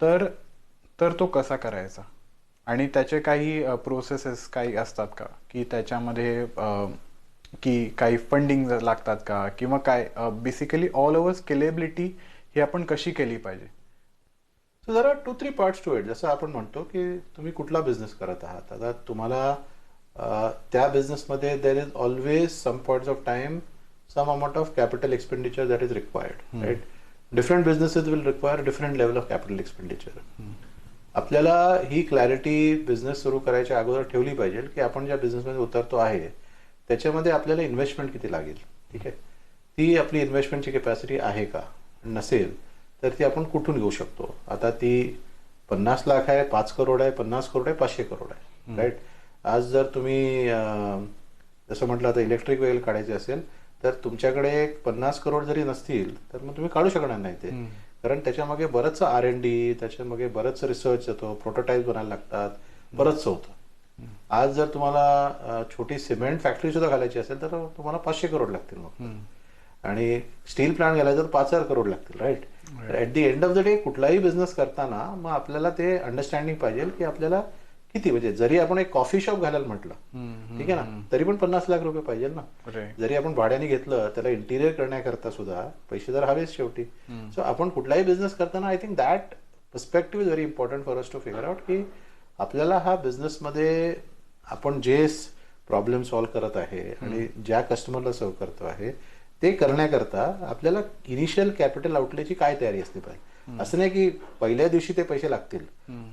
तर तो कसा करायचा आणि त्याचे काही प्रोसेसेस काही असतात का, की त्याच्यामध्ये की काही फंडिंग लागतात का, किंवा काय बेसिकली ऑल ओव्हर स्केलेबिलिटी ही आपण कशी केली पाहिजे. सो जर 2-3 पार्ट्स टू इट. जसं आपण म्हणतो की तुम्ही कुठला बिझनेस करत आहात, आता तुम्हाला त्या बिझनेसमध्ये there is always some points of time some amount of capital expenditure that is required, right. Different businesses will require different level of capital expenditure. आपल्याला ही क्लॅरिटी बिझनेस सुरू करायच्या अगोदर ठेवली पाहिजे की आपण ज्या बिझनेसमध्ये उतरतो आहे त्याच्यामध्ये आपल्याला इन्व्हेस्टमेंट किती लागेल, ठीक आहे. ती आपली इन्व्हेस्टमेंटची कॅपॅसिटी आहे का, नसेल तर ती आपण कुठून घेऊ शकतो. आता ती 50 लाख आहे, 5 करोड आहे, 50 करोड आहे, 500 करोड आहे, राईट. आज जर तुम्ही जसं म्हटलं आता इलेक्ट्रिक व्हेकल काढायचे असेल तर तुमच्याकडे 50 करोड जरी नसतील तर मग तुम्ही काढू शकणार नाही ते. कारण त्याच्यामागे बरंचसं R&D, त्याच्यामागे बरंचसं रिसर्च येतो, प्रोटोटाईप बनायला लागतात, बरंचसं होतं. आज जर तुम्हाला छोटी सिमेंट फॅक्टरी सुद्धा घालायची असेल तर तुम्हाला 500 करोड लागतील मग. आणि स्टील प्लांट घालायचं तर 5,000 करोड लागतील, राईट. तर at the end of the day कुठलाही बिझनेस करताना मग आपल्याला ते अंडरस्टँडिंग पाहिजे की आपल्याला किती, म्हणजे जरी आपण एक कॉफी शॉप घालायला म्हटलं, ठीक आहे ना, तरी पण 50 लाख रुपये पाहिजे ना. जरी आपण भाड्याने घेतलं त्याला इंटिरियर करण्याकरता सुद्धा पैसे तर हवेच शेवटी. सो आपण कुठलाही बिझनेस करताना I think that perspective is very important for us to figure out की आपल्याला हा बिझनेसमध्ये आपण जे प्रॉब्लेम सॉल्व्ह करत आहे आणि ज्या कस्टमरला सर्व्ह करतो आहे ते करण्याकरता आपल्याला इनिशियल कॅपिटल आउटलेची काय तयारी असली पाहिजे. असं नाही की पहिल्या दिवशी ते पैसे लागतील,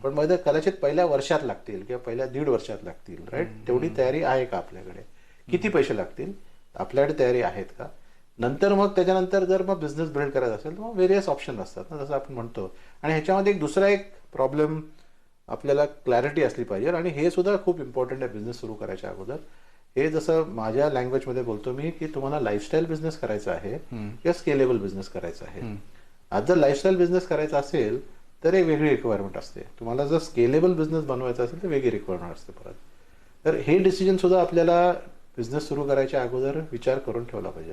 पण मग कदाचित पहिल्या वर्षात लागतील किंवा पहिल्या 1.5 वर्षात लागतील, राईट. तेवढी तयारी आहे का आपल्याकडे, किती पैसे लागतील, आपल्याकडे तयारी आहेत का. नंतर मग त्याच्यानंतर जर मग बिझनेस बिल्ड करायचा असेल तर मग व्हेरियस ऑप्शन असतात ना, जसं आपण म्हणतो. आणि ह्याच्यामध्ये एक दुसरा एक प्रॉब्लेम आपल्याला क्लॅरिटी असली पाहिजे, आणि हे सुद्धा खूप इम्पॉर्टंट आहे बिझनेस सुरू करायच्या अगोदर. हे जसं माझ्या लँग्वेजमध्ये बोलतो मी की तुम्हाला लाईफस्टाईल बिझनेस करायचा आहे किंवा स्केलेबल बिझनेस करायचा आहे. आज जर लाईफस्टाईल बिझनेस करायचा असेल तर एक वेगळी रिक्वायरमेंट असते, तुम्हाला जर स्केलेबल बिझनेस बनवायचा असेल तर वेगळी रिक्वायरमेंट असते परत. तर हे डिसिजन सुद्धा आपल्याला बिझनेस सुरू करायच्या अगोदर विचार करून ठेवला पाहिजे.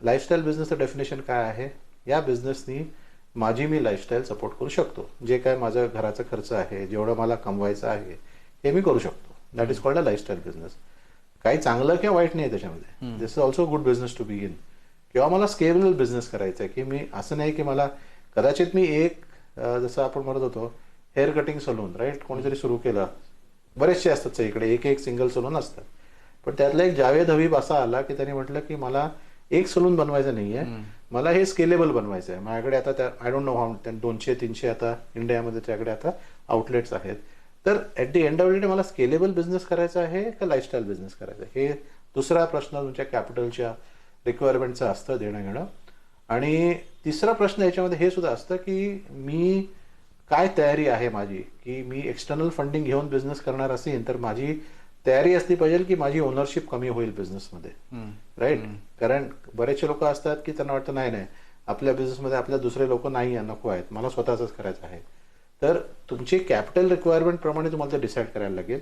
लाईफस्टाईल बिझनेसचं डेफिनेशन काय आहे, या बिझनेसनी माझी मी लाईफस्टाईल सपोर्ट करू शकतो, जे काय माझा घराचा खर्च आहे, जेवढं मला कमवायचं आहे हे मी करू शकतो. That is called a lifestyle business. काही चांगलं किंवा वाईट नाही त्याच्यामध्ये, this is also good business to begin. किंवा मला स्केलेबल बिझनेस करायचा आहे की मी असं नाही की मला कदाचित मी एक जसं आपण म्हणत होतो हेअर कटिंग सलून, राईट, कोणीतरी सुरू केलं, बरेचसे असतात इकडे, एक सिंगल सलून असतात, पण त्यातला एक जावेद हबीब असा आला की त्याने म्हटलं की मला एक सलून बनवायचं नाहीये, मला हे स्केलेबल बनवायचं आहे. माझ्याकडे आता त्या आय डोंट नो हाऊ 200-300 आता इंडियामध्ये त्याकडे आता आउटलेट्स आहेत. तर at the end of the day मला स्केलेबल बिझनेस करायचा आहे का लाईफस्टाईल बिझनेस करायचा आहे, हे दुसरा प्रश्न तुमच्या कॅपिटलच्या रिक्वायरमेंटचं असतं देणं घेणं. आणि तिसरा प्रश्न याच्यामध्ये हे सुद्धा असतं की मी काय तयारी आहे माझी, की मी एक्सटर्नल फंडिंग घेऊन बिझनेस करणार असेल तर माझी तयारी असली पाहिजे की माझी ओनरशिप कमी होईल बिझनेसमध्ये, राईट. कारण बरेचसे लोक असतात की त्यांना वाटतं नाही नाही आपल्या बिझनेसमध्ये आपल्या दुसरे लोक नाही नको आहेत, मला स्वतःच करायचं आहे. तर तुमची कॅपिटल रिक्वायरमेंट प्रमाणे तुम्हाला ते डिसाईड करायला लागेल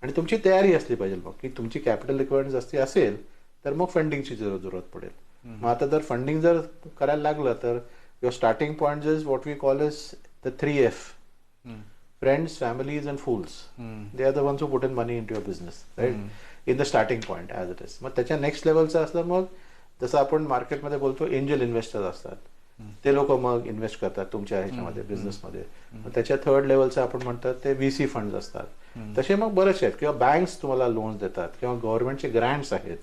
आणि तुमची तयारी असली पाहिजे मग की तुमची कॅपिटल रिक्वायरमेंट जास्ती असेल तर मग फंडिंगची जरूरत पडेल. मग आता जर फंडिंग जर करायला लागलं तर your starting point is what we call is the 3F, friends, families and fools. They are the ones who put in money into your business, right? In the starting point as it is. मग त्याच्या next लेवलचं असलं मग जसं आपण मार्केटमध्ये बोलतो angel investors असतात, ते लोक मग इन्व्हेस्ट करतात तुमच्या ह्याच्यामध्ये बिझनेसमध्ये. मग त्याच्या थर्ड लेवलचं आपण म्हणतात ते VC फंड्स असतात. तसे मग बरेचसे आहेत, किंवा बँक्स तुम्हाला लोन्स देतात किंवा गव्हर्नमेंटचे ग्रँट्स आहेत.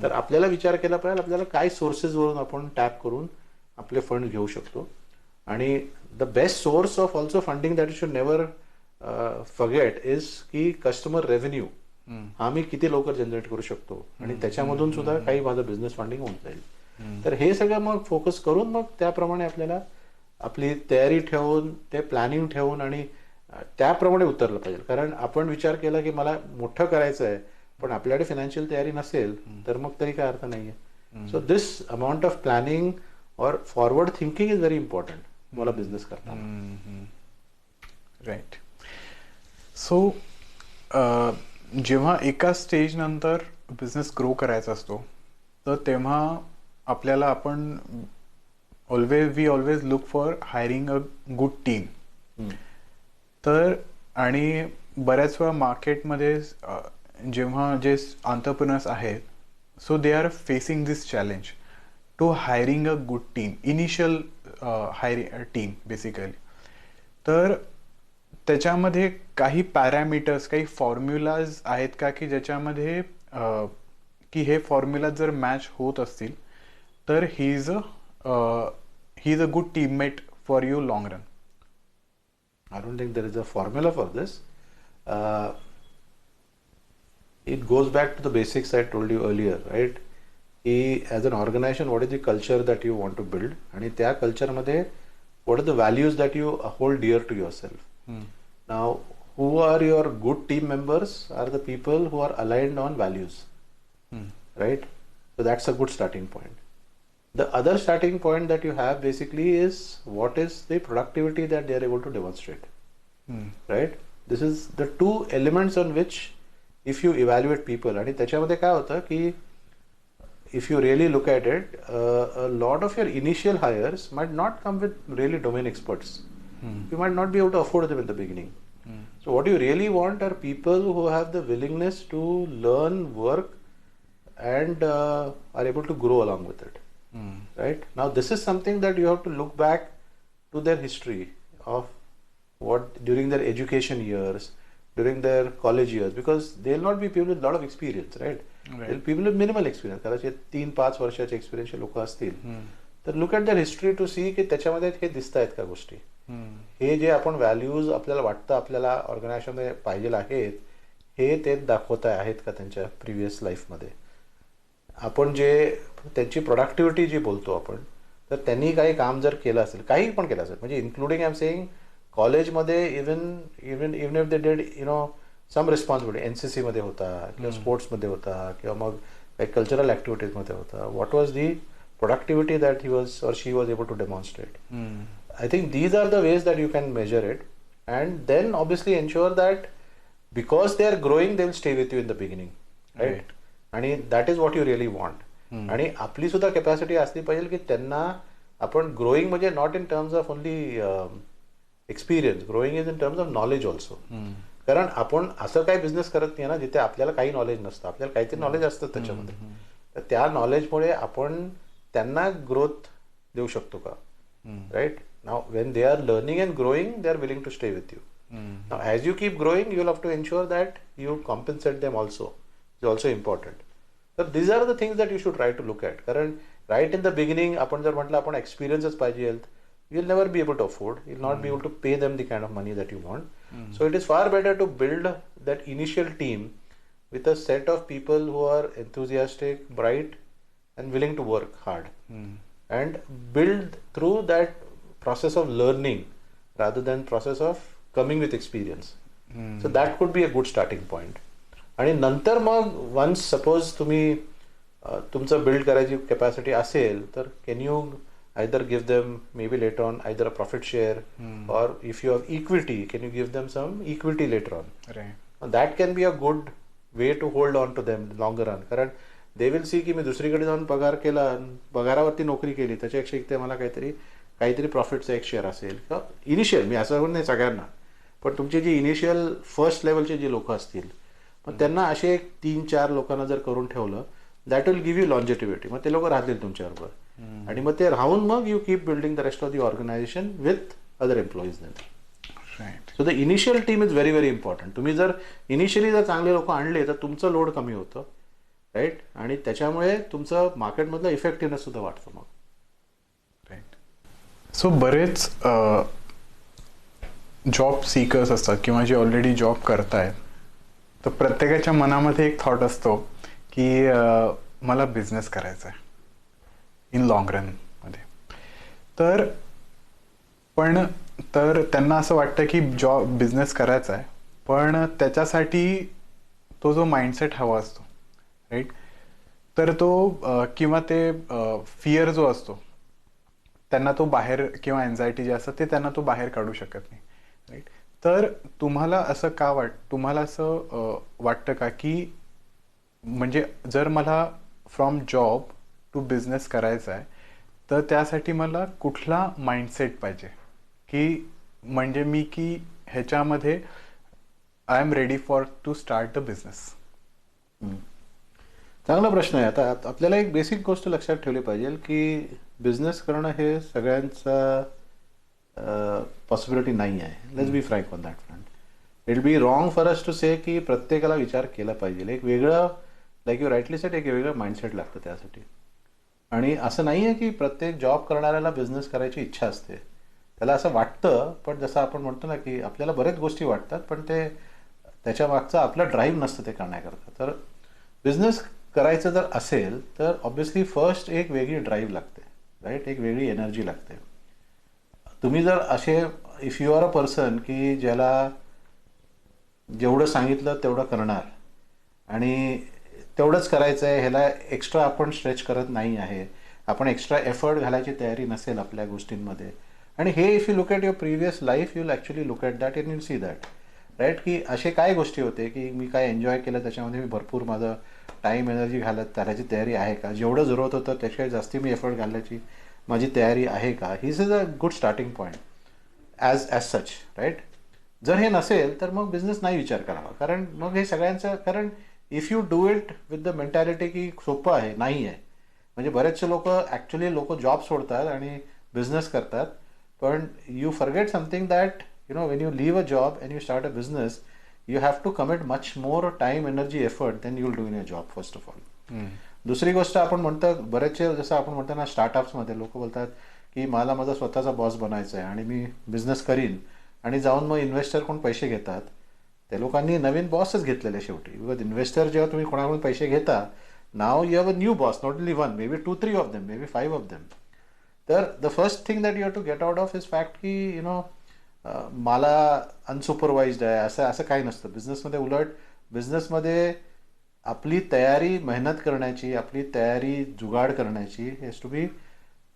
तर आपल्याला विचार केला पाहिजे आपल्याला काय सोर्सेसवरून आपण टॅप करून आपले फंड घेऊ शकतो. आणि the best source of also funding that you should never forget is की कस्टमर रेव्हेन्यू आम्ही किती लवकर जनरेट करू शकतो आणि त्याच्यामधून सुद्धा काही माझं बिझनेस फंडिंग होऊन जाईल. तर हे सगळं मग फोकस करून मग त्याप्रमाणे आपल्याला आपली तयारी ठेवून ते प्लॅनिंग ठेवून आणि त्याप्रमाणे उतरलं पाहिजे. कारण आपण विचार केला की मला मोठं करायचं आहे पण आपल्याकडे फायनान्शियल तयारी नसेल तर मग तरी काय अर्थ नाहीये. So this amount of planning और forward thinking is very important मला बिझनेस करताना. राईट. सो जेव्हा एका स्टेज नंतर बिझनेस ग्रो करायचा असतो तर तेव्हा आपल्याला आपण we always look for hiring a good team. तर आणि बऱ्याच वेळा मार्केटमध्ये जेव्हा जे एंटरप्रेन्योर्स आहेत so they are facing this challenge to hiring a good team, initial hiring team basically. तर त्याच्यामध्ये काही पॅरामीटर्स, काही फॉर्म्युलाज आहेत का की ज्याच्यामध्ये की हे फॉर्म्युला जर मॅच होत असतील तर he is a good teammate for you long run? I don't think there is a formula for this. It goes back to the basics I told you earlier, right? As an organization, what is the culture that you want to build? And त्या culture what are the values that you hold dear to yourself? Now, who are your good team members are the people who are aligned on values, right? So that's a good starting point. The other starting point that you have basically is what is the productivity that they are able to demonstrate. Right? This is the two elements on which if you evaluate people, आणि त्याच्यामध्ये काय होतं की if you really look at it, a lot of your initial hires might not come with really domain experts. You might not be able to afford them in the beginning. So what you really want are people who have the willingness to learn, work, and are able to grow along with it. Right? Now this is something that you have to look back to their history of what during their education years, during their college years, because they'll not be people with a lot of experience, right? They'll people with minimal experience. कदाचित 3-5 वर्षाचे एक्सपिरियन्सचे लोक असतील तर look at their history to see की त्याच्यामध्ये हे दिसत आहेत का गोष्टी, हे जे आपण व्हॅल्यूज आपल्याला वाटतं आपल्याला ऑर्गनायझेशनमध्ये पाहिजे आहेत हे ते दाखवत आहेत का त्यांच्या प्रिव्हियस लाईफमध्ये. आपण जे त्यांची प्रोडक्टिव्हिटी जी बोलतो आपण, तर त्यांनी काही काम जर केलं असेल, काही पण केलं असेल, म्हणजे इन्क्लुडिंग आय एम सेईंग कॉलेजमध्ये even if they did some responsibility, NCC मध्ये होता किंवा स्पोर्ट्समध्ये होता किंवा मग काही कल्चरल ॲक्टिव्हिटीजमध्ये होता, what was the productivity that he was or she was able to demonstrate. I think these are the ways that you can measure it and then obviously ensure that because they are growing they will stay with you in the beginning, right? आणि that is what you really want. आणि आपली सुद्धा capacity असली पाहिजे की त्यांना आपण growing म्हणजे not in terms of only experience, growing is in terms of knowledge also. कारण आपण असं काही बिझनेस करत नाही ना जिथे आपल्याला काही नॉलेज नसतं, आपल्याला काहीतरी नॉलेज असतं त्याच्यामध्ये. तर त्या नॉलेजमुळे आपण त्यांना ग्रोथ देऊ शकतो का, right? Now when they are learning and growing they are willing to stay with you. Now as you keep growing you will have to ensure that you compensate them also, is also important. तर these are the things that you should try to look at. कारण right in the beginning आपण जर म्हटलं आपण एक्सपिरियन्सच पाहिजे, you'll never be able to afford, you'll not be able to pay them the kind of money that you want. So it is far better to build that initial team with a set of people who are enthusiastic, bright, and willing to work hard, and build through that process of learning rather than process of coming with experience. So that could be a good starting point. आणि नंतर मग once suppose तुम्ही तुमचं build करायची capacity असेल तर can you either give them maybe later on either a profit share, or if you have equity can you give them some equity later on, right? That can be a good way to hold on to them longer run. कारण they will see की मी दुसरीकडे जाऊन पगार केला, पगारावरती नोकरी केली, त्याच्यापेक्षा इथे मला काहीतरी प्रॉफिटचा एक शेअर असेल किंवा इनिशियल, मी असं म्हणून नाही सगळ्यांना, पण तुमचे जे इनिशियल फर्स्ट लेवलचे जे लोक असतील मग त्यांना असे 3-4 लोकांना जर करून ठेवलं दॅट विल गिव्ह यू लॉन्जेटिव्हिटी. मग ते लोक राहतील तुमच्याबरोबर आणि मग ते राहून मग you keep building the rest of the organisation with other employees. Right. So the initial team is very very important. तुम्ही जर इनिशियली जर चांगले लोक आणले तर तुमचं लोड कमी होतं, राईट? आणि त्याच्यामुळे तुमचं मार्केटमधलं इफेक्टिव्हनेस सुद्धा वाटतं मग, राईट. सो बरेच जॉब सीकर्स असतात किंवा जे ऑलरेडी जॉब करतायत, तर प्रत्येकाच्या मनामध्ये एक थॉट असतो की मला बिझनेस करायचा आहे इन लॉंग रनमध्ये. तर त्यांना असं वाटतं की बिझनेस करायचा आहे, पण त्याच्यासाठी तो जो माइंडसेट हवा असतो, राईट? तर तो किंवा ते फिअर जो असतो त्यांना तो बाहेर, किंवा एन्झायटी जे असतं ते त्यांना तो बाहेर काढू शकत नाही, राईट? तर तुम्हाला असं वाटतं का की म्हणजे जर मला फ्रॉम जॉब टू बिझनेस करायचा आहे तर त्यासाठी मला कुठला माइंडसेट पाहिजे, की म्हणजे मी की ह्याच्यामध्ये I am ready for to start a business? चांगला प्रश्न आहे. आता आपल्याला एक बेसिक गोष्ट लक्षात ठेवली पाहिजे की बिझनेस करणं हे सगळ्यांचा पॉसिबिलिटी नाही आहे. Let's be frank on that front. It will be wrong for us to say की प्रत्येकाला विचार केला पाहिजे. एक वेगळं, लाईक यू राईटली सेड, एक वेगळं माइंडसेट लागतं त्यासाठी. आणि असं नाही आहे की प्रत्येक जॉब करणाऱ्याला बिझनेस करायची इच्छा असते. त्याला असं वाटतं, पण जसं आपण म्हणतो ना की आपल्याला बऱ्याच गोष्टी वाटतात पण ते त्याच्या मागचा आपला ड्राईव्ह नसतं ते करण्याकरता. तर बिझनेस करायचं जर असेल तर ऑब्व्हियसली फर्स्ट एक वेगळी ड्राईव्ह लागते, राईट? एक वेगळी एनर्जी लागते. तुम्ही जर असे, if you are a person की ज्याला जेवढं सांगितलं तेवढं करणार आणि तेवढंच करायचं आहे, ह्याला एक्स्ट्रा आपण स्ट्रेच करत नाही आहे, आपण एक्स्ट्रा एफर्ट घालायची तयारी नसेल आपल्या गोष्टींमध्ये. आणि हे if you look at your previous life you will actually look at that and you see that right, की असे काय गोष्टी होते की मी काय एन्जॉय केलं, त्याच्यामध्ये मी भरपूर माझं टाईम एनर्जी घालायची तयारी आहे का, जेवढं जरूरत होतं त्याच्या जास्ती मी एफर्ट घालण्याची माझी तयारी आहे का. This is a good starting point as such right. जर हे नसेल तर मग बिझनेस नाही विचार करावा, कारण मग हे सगळ्यांचं, कारण if you do it with the mentality की सोपं आहे, नाही आहे. म्हणजे बरेचसे लोक ॲक्च्युली जॉब सोडतात आणि बिझनेस करतात, पण you forget something that when you leave a job and you start a business, you have to commit much more time, energy, effort than you'll do in a job, first of all. दुसरी गोष्ट आपण म्हणतो बरेचसे, जसं आपण म्हणतो ना स्टार्टअप्समध्ये लोक बोलतात की मला माझा स्वतःचा बॉस बनायचा आहे आणि मी बिझनेस करीन, आणि जाऊन मग इन्व्हेस्टर कोण पैसे घेतात, त्या लोकांनी नवीन बॉसच घेतलेले शेवटी. बिकॉज इन्व्हेस्टर जेव्हा तुम्ही कोणाकडून पैसे घेता, now you have a new boss, not only one, maybe 2-3 of them, maybe 5 of them. तर the first thing that you have to get out of is fact की मला unsupervised आहे असं काही नसतं बिझनेसमध्ये. उलट बिझनेसमध्ये आपली तयारी मेहनत करण्याची, आपली तयारी जुगाड करण्याची has to be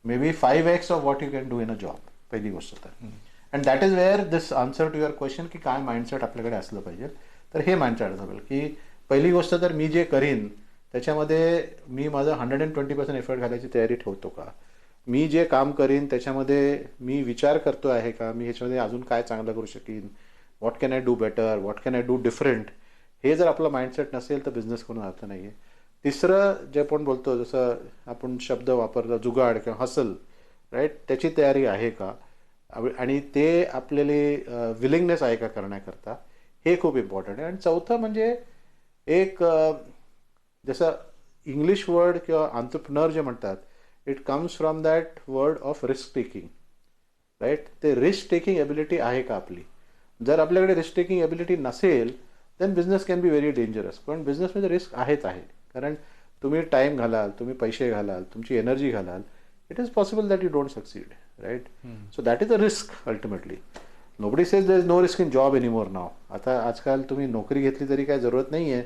maybe 5x of what you can do in a job, पहिली गोष्ट तर. And that is where this answer to your question की काय माइंडसेट आपल्याकडे असलं पाहिजे. तर हे माइंडसेट असेल की पहिली गोष्ट तर मी जे करीन त्याच्यामध्ये मी माझं 120% एफर्ट घालायची तयारी ठेवतो का, मी जे काम करीन त्याच्यामध्ये मी विचार करतो आहे का, मी ह्याच्यामध्ये अजून काय चांगलं करू शकीन, what can I do better, what can I do different. हे जर आपलं माइंडसेट नसेल तर बिझनेस करून अर्थ नाही आहे. तिसरं जे आपण बोलतो, जसं आपण शब्द वापरला जुगाड किंवा हसल राईट, त्याची तयारी आहे का, आणि ते आपल्याला विलिंगनेस आहे का करण्याकरता, हे खूप इम्पॉर्टंट आहे. आणि चौथं म्हणजे एक जसं इंग्लिश वर्ड किंवा एंटरप्रेन्योर जे म्हणतात, it comes from that word of risk taking right. ते रिस्क टेकिंग एबिलिटी आहे का आपली. जर आपल्याकडे रिस्क टेकिंग एबिलिटी नसेल then business can be very dangerous. पण बिझनेसमध्ये रिस्क आहेच आहे, कारण तुम्ही टाईम घालाल, तुम्ही पैसे घालाल, तुमची एनर्जी घालाल, it is possible that you don't succeed right. So that is a risk ultimately. Nobody says there is no risk in job anymore now. आता आजकाल तुम्ही नोकरी घेतली तरी काय जरूरत नाही आहे,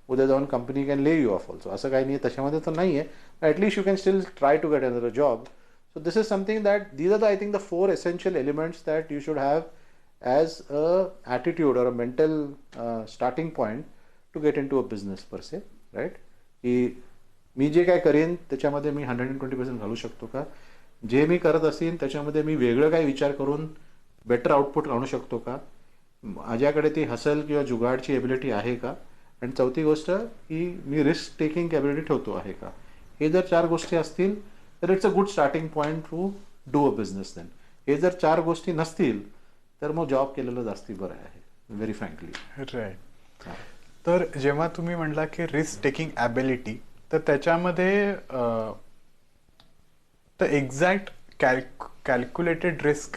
उद्या जाऊन company can lay you off also, असं काही नाही आहे, त्याच्यामध्ये तर नाही आहे. At least you can still try to get another job. So this is something that these are I think the 4 essential elements that you should have as a attitude or a mental starting point to get into a business per se, right? की मी जे काय करेन त्याच्यामध्ये मी 120% घालू शकतो का, जे मी करत असेन त्याच्यामध्ये मी वेगळं काही विचार करून बेटर आउटपुट आणू शकतो का, माझ्याकडे ती हसल किंवा जुगाडची एबिलिटी आहे का, आणि चौथी गोष्ट की मी रिस्क टेकिंग कॅबिलिटी ठेवतो आहे का. हे जर 4 गोष्टी असतील तर it's a good starting point to do a business. Then हे जर 4 गोष्टी नसतील तर मग जॉब केलेलं जास्ती बरं आहे, व्हेरी फ्रँकली. राईट. तर जेव्हा तुम्ही म्हणला की रिस्क टेकिंग ॲबिलिटी, तर त्याच्यामध्ये तर एक्झॅक्ट कॅल्क्युलेटेड रिस्क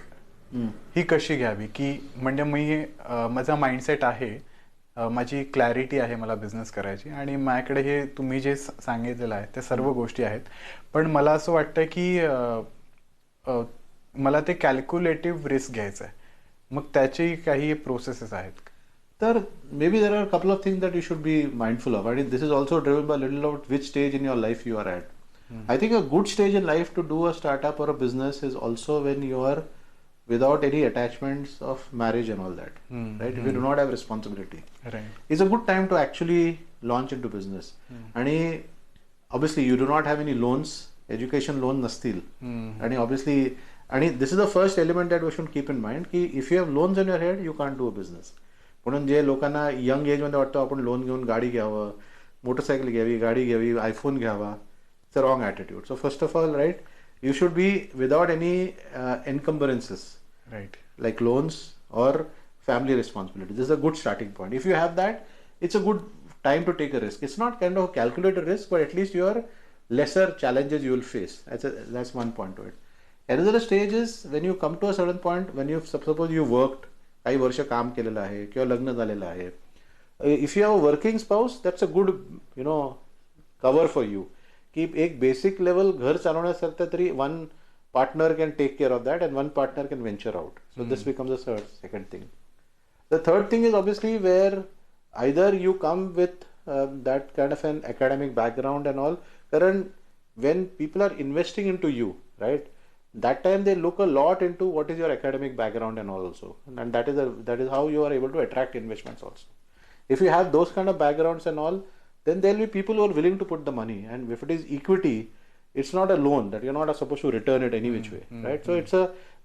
ही कशी घ्यावी, की म्हणजे मी माझा माइंडसेट आहे, माझी क्लॅरिटी आहे मला बिझनेस करायची, आणि माझ्याकडे हे तुम्ही जे सांगितलेलं आहे ते सर्व गोष्टी आहेत, पण मला असं वाटतं की मला ते कॅल्क्युलेटिव्ह रिस्क घ्यायचं आहे, मग त्याची काही प्रोसेसेस आहेत. तर maybe there are couple of things that you should be mindful of, आणि this is also driven by little out which stage in your life you are at. I think a good stage in life to do a startup और a business is also when you are without any attachments of marriage and all that, right? If you do not have responsibility, Right. it's a good time to actually launch into business. And obviously you do not have any loans, education loan nastil, and obviously, and this is the first element that we should keep in mind ki if you have loans on your head you can't do a business. म्हणून जे लोकांना young age मध्ये वाटतं आपण loan घेऊन गाडी घ्यावं, motorcycle घ्यावी, गाडी घ्यावी, आयफोन घ्यावा, it's a wrong attitude. So first of all right, you should be without any encumbrances, Right. like loans or family responsibility. This is a good starting point. If you have that, it's a good time to take a risk. It's not kind of a calculated risk, but at least your lesser challenges you will face. That's one point to it. Another stage is when you come to a certain point, when you suppose you worked, काही वर्ष काम केलेलं आहे किंवा लग्न झालेलं आहे. If you have a working spouse, that's a good cover for you. की एक बेसिक लेवल घर चालवण्यासारखं तरी one partner can take care of that and one partner can venture out. So this becomes the second thing. The third thing is obviously where either you come with that kind of an academic background and all. Karan, when people are investing into you, right, that time they look a lot into what is your academic background and all also, and that is how you are able to attract investments also. If you have those kind of backgrounds and all, then there will be people who are willing to put the money. And if it is equity, it's not a loan that you're not supposed to return it any which way, right? So it's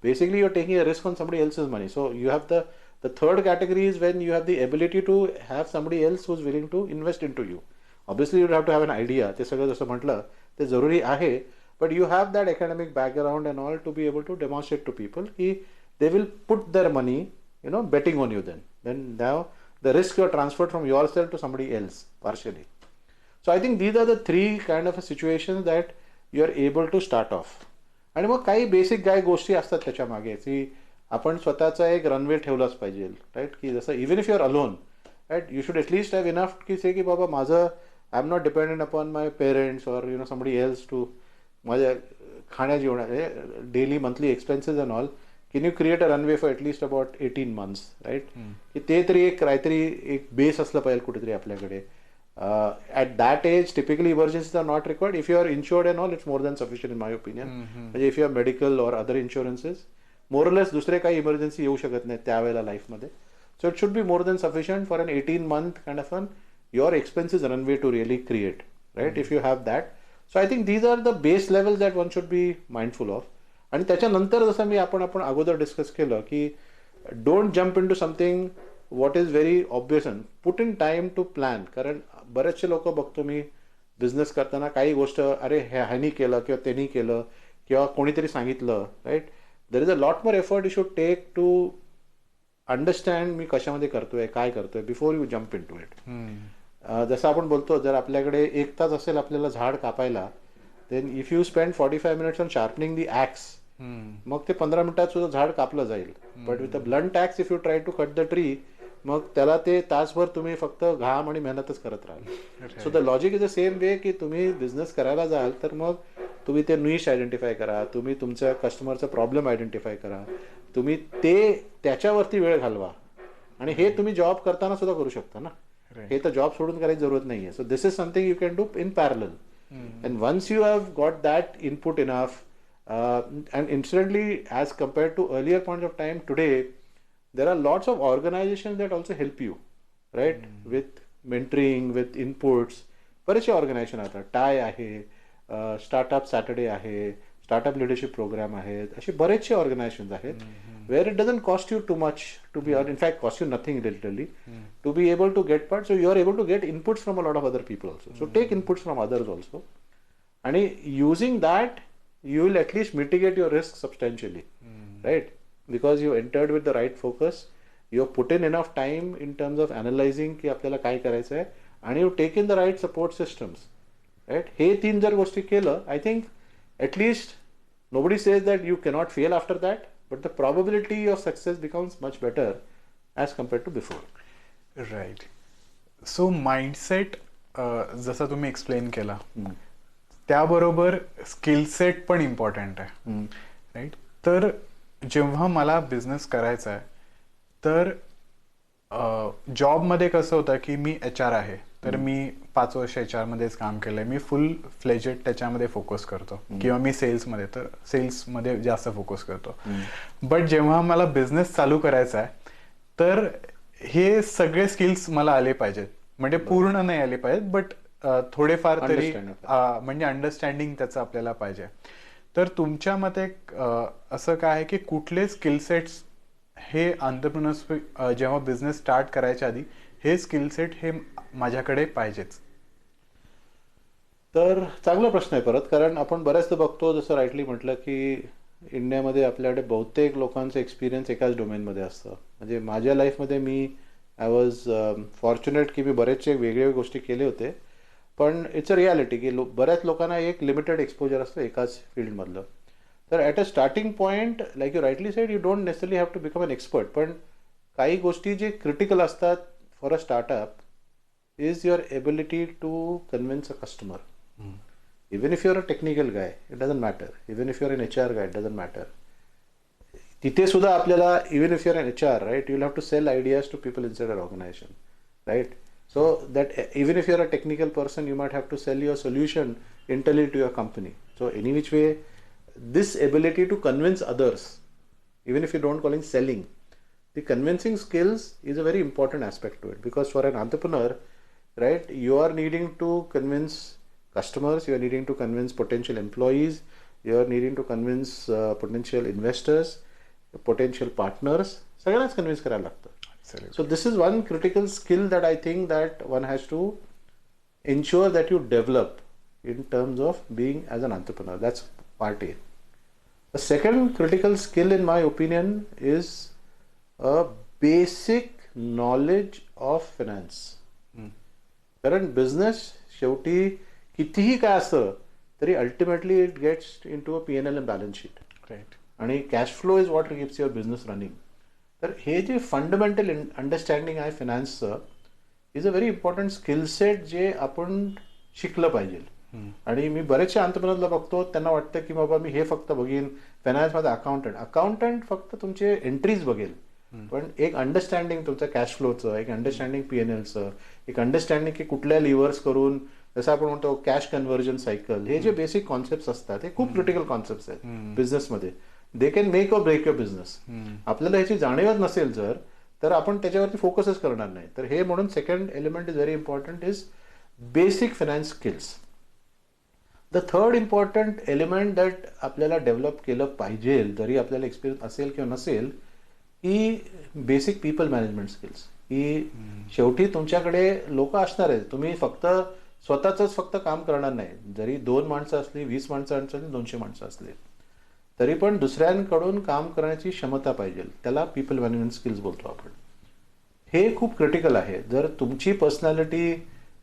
basically you're taking a risk on somebody else's money. So you have the third category is when you have the ability to have somebody else who's willing to invest into you. Obviously you have to have an idea. ते सगळं जसं म्हटलं ते जरुरी आहे, but you have that academic background and all to be able to demonstrate to people कि they will put their money, betting on you. Then now the risk you're transferred from yourself to somebody else partially. So I think these are the three kind of situations that you are able to start off. आणि मग काही basic काही गोष्टी असतात त्याच्या मागे की आपण स्वतःचा एक रनवे ठेवलाच पाहिजे, राईट? की जसं even if you are alone, right, you should at least have enough की से की बाबा माझं I am not dependent upon my parents और समबडी एल्स टू माझ्या खाण्या जेवणा daily monthly expenses and all. Can you create a runway for at least about 18 months, right? की ते तरी एक काहीतरी एक बेस असलं पाहिजे कुठेतरी आपल्याकडे. At that age, typically emergencies are not required. If you are insured and all, it's more than sufficient in my opinion. म्हणजे if you have medical or other insurances, more or less दुसरे काही emergency येऊ शकत नाही त्यावेळेला लाईफमध्ये. So it should be more than sufficient for an 18-month kind of your expenses runway to really create, right? If you have that. So I think these are the base levels that one should be mindful of. आणि त्याच्यानंतर जसं मी आपण अगोदर discuss केलं की don't jump into something what is very obvious and put in time to plan. कारण बरेचसे लोक बघतो मी बिझनेस करताना काही गोष्ट अरे ह्यानी केलं किंवा त्यांनी केलं किंवा कोणीतरी सांगितलं, right? There is a lot more effort you should take to understand मी कशामध्ये करतोय, काय करतोय, before you jump into it. जसं आपण बोलतो जर आपल्याकडे 1 तास असेल आपल्याला झाड कापायला, then if you spend 45 minutes on sharpening the axe, मग ते 15 मिनिटात सुद्धा झाड कापलं जाईल. But with a blunt axe if you try to cut the tree, मग त्याला ते तासभर तुम्ही फक्त घाम आणि मेहनतच करत राहाल. So the logic is the same वे की तुम्ही बिझनेस करायला जाल तर मग तुम्ही ते निश आयडेंटिफाय करा, तुम्ही तुमच्या कस्टमरचा प्रॉब्लेम आयडेंटिफाय करा, तुम्ही ते त्याच्यावरती वेळ घालवा. आणि हे तुम्ही जॉब करताना सुद्धा करू शकता ना, हे तर जॉब सोडून करायची जरूरत नाहीये. So this is something you can do in parallel. And once you have got that input enough, and incidentally, as compared to earlier points of time, today there are lots of organizations that also help you, right? With mentoring, with inputs. बरेचसे organisation आता tie आहे, startup Saturday आहे, startup leadership programme आहेत, असे बरेचसे organisations आहेत where it doesn't cost you too much to be, or in fact cost you nothing literally, to be able to get part. So you are able to get inputs from a lot of other people also. So take inputs from others also, and using that you will at least mitigate your risk substantially, right? Because you entered with the right focus, you have put in enough time in terms of analyzing की आपल्याला काय करायचं आहे, and you take in the right support systems, right? हे 3 जर गोष्टी केलं, I think at least nobody says that you cannot fail after that, but the probability of success becomes much better as compared to before. Right. So mindset जसं तुम्ही explain केला, त्याबरोबर skill set पण important आहे, right? तर जेव्हा मला business करायचा आहे तर जॉबमध्ये कसं होतं की मी HR आहे, तर मी 5 वर्ष HR मध्येच काम केलंय, मी फुल फ्लेजेड त्याच्यामध्ये फोकस करतो, किंवा मी सेल्समध्ये तर सेल्समध्ये जास्त फोकस करतो. बट जेव्हा मला बिझनेस चालू करायचा आहे तर हे सगळे स्किल्स मला आले पाहिजेत, म्हणजे पूर्ण नाही आले पाहिजेत बट थोडेफार तरी, म्हणजे अंडरस्टँडिंग त्याचं आपल्याला पाहिजे. तर तुमच्या मते असं काय आहे की कुठले स्किल सेट्स हे एंटरप्रेन्योरशिप जेव्हा बिझनेस स्टार्ट करायच्या आधी हे स्किल सेट हे माझ्याकडे पाहिजेच? तर चांगला प्रश्न आहे परत, कारण आपण बऱ्याचदा बघतो जसं राईटली म्हटलं की इंडियामध्ये आपल्याकडे बहुतेक लोकांचं एक्सपिरियन्स एकाच डोमेनमध्ये असतं. म्हणजे माझ्या लाईफमध्ये आय वॉज फॉर्च्युनेट की मी बरेचसे वेगवेगळ्या गोष्टी केले होते, पण इट्स अ रियालिटी की बऱ्याच लोकांना एक लिमिटेड एक्सपोजर असतं एकाच फील्डमधलं. तर at a starting point like you rightly said, you don't necessarily have to become an expert, पण काही गोष्टी जे क्रिटिकल असतात for a startup is your ability to convince a customer. Even if you're a technical guy, it doesn't matter. Even if you're an HR guy, it doesn't matter. तिथे सुद्धा आपल्याला, even if you're an HR, right, you'll have to sell ideas to people inside an organization, right? So that even if you're a technical person, you might have to sell your solution internally to your company. So any which way, this ability to convince others, even if you don't call it selling, the convincing skills is a very important aspect to it, because for an entrepreneur, right, you are needing to convince customers, you are needing to convince potential employees, you are needing to convince potential investors, potential partners, सगळ्यांनाच convince करायला लागतं. So this is one critical skill that I think that one has to ensure that you develop in terms of being as an entrepreneur. That's part A. The second critical skill in my opinion is a basic knowledge of finance. कारण business शेवटी कितीही काय असतं तरी ultimately it gets into a P&L and balance sheet, right, आणि cash flow is what keeps your business running. तर हे जे फंडामेंटल अंडरस्टँडिंग आहे फायनान्सचं is a very important skill set जे आपण शिकलं पाहिजे. आणि मी बरेचशा अंतर्मनातला बघतो, त्यांना वाटतं की बाबा मी हे फक्त बघीन फायनान्समध्ये अकाउंटंट फक्त तुमचे एंट्रीज बघेल, पण एक अंडरस्टँडिंग तुमचं कॅश फ्लोचं, एक अंडरस्टँडिंग P&Lचं, एक अंडरस्टँडिंग की कुठल्या लिव्हर्स करून, जसं आपण म्हणतो कॅश कन्व्हर्जन सायकल, हे जे बेसिक कॉन्सेप्ट असतात हे खूप क्रिटिकल कॉन्सेप्ट आहेत बिझनेसमध्ये. They can make or break your business. आपल्याला ह्याची जाणीवच नसेल जर, तर आपण त्याच्यावरती फोकसच करणार नाही. तर हे म्हणून second element is very important, is basic finance skills. The third important element that आपल्याला डेव्हलप केलं पाहिजे, जरी आपल्याला एक्सपिरियन्स असेल किंवा नसेल, की बेसिक पीपल मॅनेजमेंट स्किल्स. की शेवटी तुमच्याकडे लोक असणार आहेत, तुम्ही फक्त स्वतःच फक्त काम करणार नाही. जरी 2 माणसं असली, 20 माणसं असली, 200 माणसं असली, तरी पण दुसऱ्यांकडून काम करण्याची क्षमता पाहिजे. त्याला पीपल मॅनेजमेंट स्किल्स बोलतो आपण. हे खूप क्रिटिकल आहे. जर तुमची पर्सनॅलिटी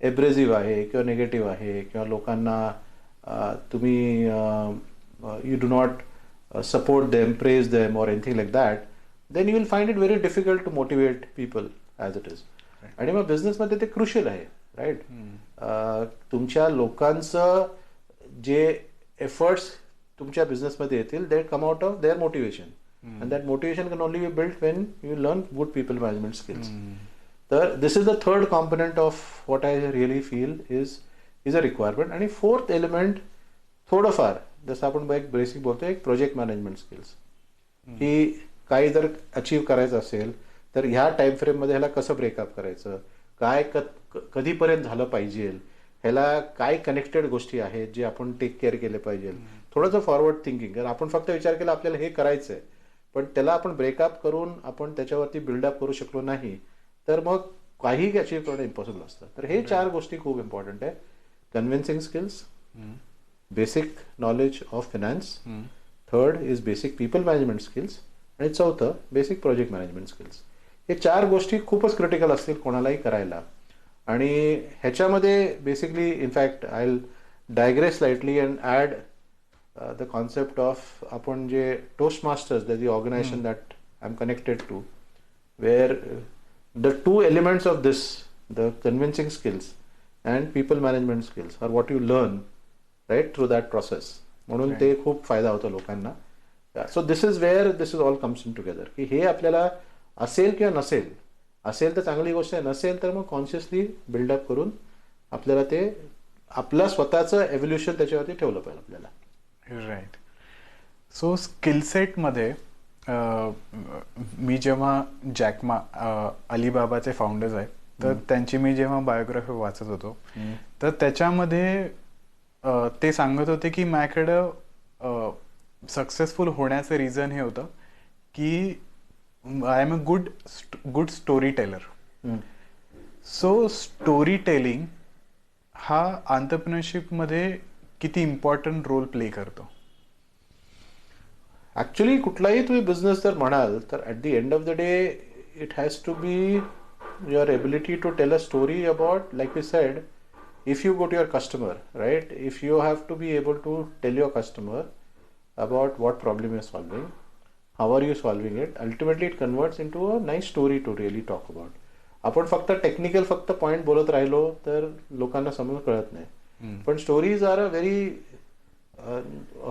एब्रेसिव्ह आहे किंवा निगेटिव्ह आहे, किंवा लोकांना तुम्ही you do not support them, praise them or anything like that, then you will find it very difficult to motivate people as it is. आणि मग बिझनेसमध्ये ते क्रुशियल आहे, राईट. तुमच्या लोकांचं जे एफर्ट्स तुमच्या बिझनेसमध्ये येतील, they come out of their motivation, and that motivation can only be built when you learn good people management skills. तर this is the third component of what I really feel is a requirement. आणि fourth element थोडंफार जसं आपण एक basic बोलतो, एक project management skills. की काही जर अचीव्ह करायचं असेल तर ह्या टाइम फ्रेममध्ये ह्याला कसं ब्रेकअप करायचं, काय कधीपर्यंत झालं पाहिजे, ह्याला काय कनेक्टेड गोष्टी आहेत जे आपण टेक केअर केले पाहिजे. थोडंसं फॉरवर्ड थिंकिंग. कारण आपण फक्त विचार केला आपल्याला हे करायचं आहे, पण त्याला आपण ब्रेकअप करून आपण त्याच्यावरती बिल्डअप करू शकलो नाही, तर मग काही अचीव्ह करणं इम्पॉसिबल असतं. तर हे 4 गोष्टी खूप इम्पॉर्टंट आहे. Convincing skills, basic knowledge of finance, third is basic people management skills, आणि चौथं बेसिक प्रोजेक्ट मॅनेजमेंट स्किल्स. हे 4 गोष्टी खूपच क्रिटिकल असतील कोणालाही करायला. आणि ह्याच्यामध्ये basically in fact I will digress slightly and add the concept of आपण जे Toastmasters, the organization that I am connected to, where the 2 elements of this, the convincing skills and people management skills are what you learn right through that process. म्हणून ते खूप फायदा होतो लोकांना. So this is where this is all comes in together. की हे आपल्याला असेल किंवा नसेल, असेल तर चांगली गोष्ट आहे, नसेल तर मग कॉन्शियसली बिल्डअप करून आपल्याला ते आपलं स्वतःचं एव्होल्युशन त्याच्यावरती ठेवलं पाहिजे आपल्याला. राईट. सो स्किलसेटमध्ये मी जेव्हा जॅकमा अलिबाबाचे फाउंडर्स आहेत, तर त्यांची मी जेव्हा बायोग्राफी वाचत होतो, तर त्याच्यामध्ये ते सांगत होते की माझ्याकडं सक्सेसफुल होण्याचं रिझन हे होतं की I am a good story teller. So story telling हा एंटरप्रेन्योरशिपमध्ये किती इम्पॉर्टंट रोल प्ले करतो? ॲक्च्युली कुठलाही तुम्ही बिझनेस जर म्हणाल तर at the end of the day it has to be your ability to tell a story about, like we sed, if you go to your customer, right, if you have to be able to tell your customer about what problem you're solving, how are you solving it, ultimately it converts into a nice story to really talk about. आपण फक्त technical फक्त point बोलत राहिलो तर लोकांना समजून कळत नाही. पण stories are a very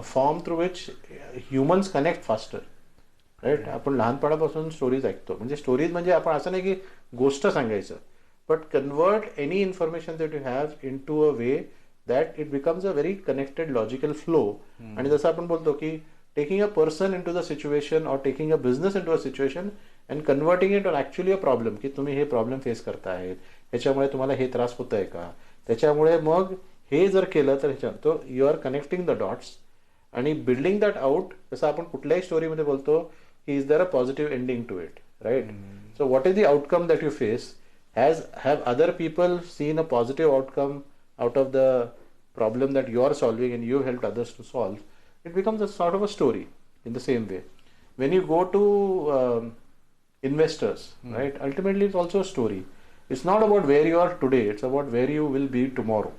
form through which humans connect faster, right. आपण लहानपणापासून स्टोरीज ऐकतो. म्हणजे स्टोरीज म्हणजे आपण असं नाही की गोष्ट सांगायचं, but convert any information that you have into a way that it becomes a very connected logical flow. आणि जसं आपण बोलतो की taking a person into the situation or taking a business into a situation and converting it on actually a problem, की तुम्ही हे problem face करताय, ह्याच्यामुळे तुम्हाला हे त्रास होत आहे का, त्याच्यामुळे मग हे जर केलं तर ह्याच्या you are connecting the dots आणि बिल्डिंग दॅट आउट. जसं आपण कुठल्याही स्टोरीमध्ये बोलतो की is there a positive ending to it, right? So what is the outcome that you face? Have other people seen a positive outcome out of the problem that you are solving and you helped others to solve? It becomes a sort of a story. In the same way, when you go to investors, right, ultimately it's also a story. It's not about where you are today, it's about where you will be tomorrow,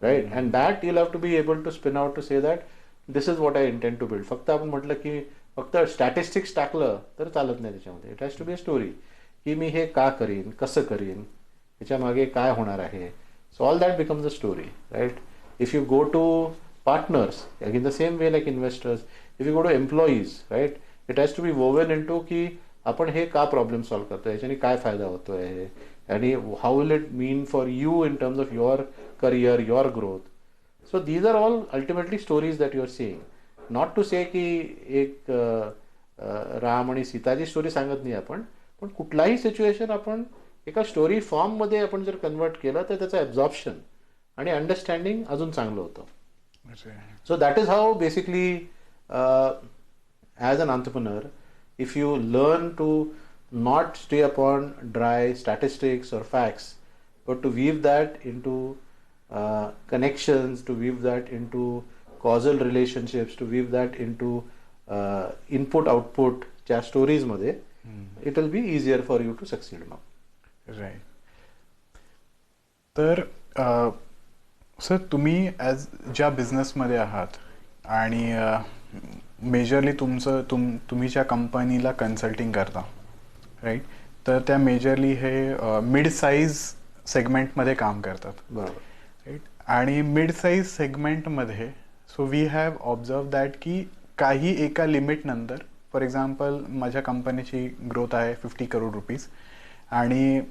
right? And that you'll have to be able to spin out to say that this is what I intend to build. फक्त आपण म्हटलं की फक्त statistics टाकलं तर चालत नाही त्याच्यामध्ये. It has to be a story की मी हे का करीन, कसं करीन, ह्याच्या मागे काय होणार आहे. So all that becomes a story, right? If you go to partners in the same way like investors, if you go to employees, right, it has to be woven into की आपण हे का problem solve करतोय, ह्याच्याने काय फायदा होतोय आणि how will it mean for you in terms of your career, your growth. So these are all ultimately stories that you are seeing. Not to say की एक राम आणि सीताची स्टोरी सांगत नाही आपण, पण कुठलाही सिच्युएशन आपण एका स्टोरी फॉर्ममध्ये आपण जर कन्वर्ट केलं तर त्याचं ॲब्झॉर्प्शन आणि अंडरस्टँडिंग अजून चांगलं होतं. So that is how basically as an entrepreneur, if you learn to not stay upon dry statistics or facts, but to weave that into connections, to weave that into causal relationships, to weave that into input-output च्या स्टोरीजमध्ये, it will be easier for you to succeed now. Right. तर sir तुम्ही as ज्या बिझनेसमध्ये आहात आणि majorly तुम्ही ज्या कंपनीला कन्सल्टिंग करता, राईट, तर त्या मेजरली हे मिड साईज सेगमेंटमध्ये काम करतात, बरोबर, राईट? आणि मिड साईज सेगमेंटमध्ये so we have observe that की काही एका लिमिटनंतर, फॉर एक्झाम्पल माझ्या कंपनीची ग्रोथ आहे 50 करोड रुपीज आणि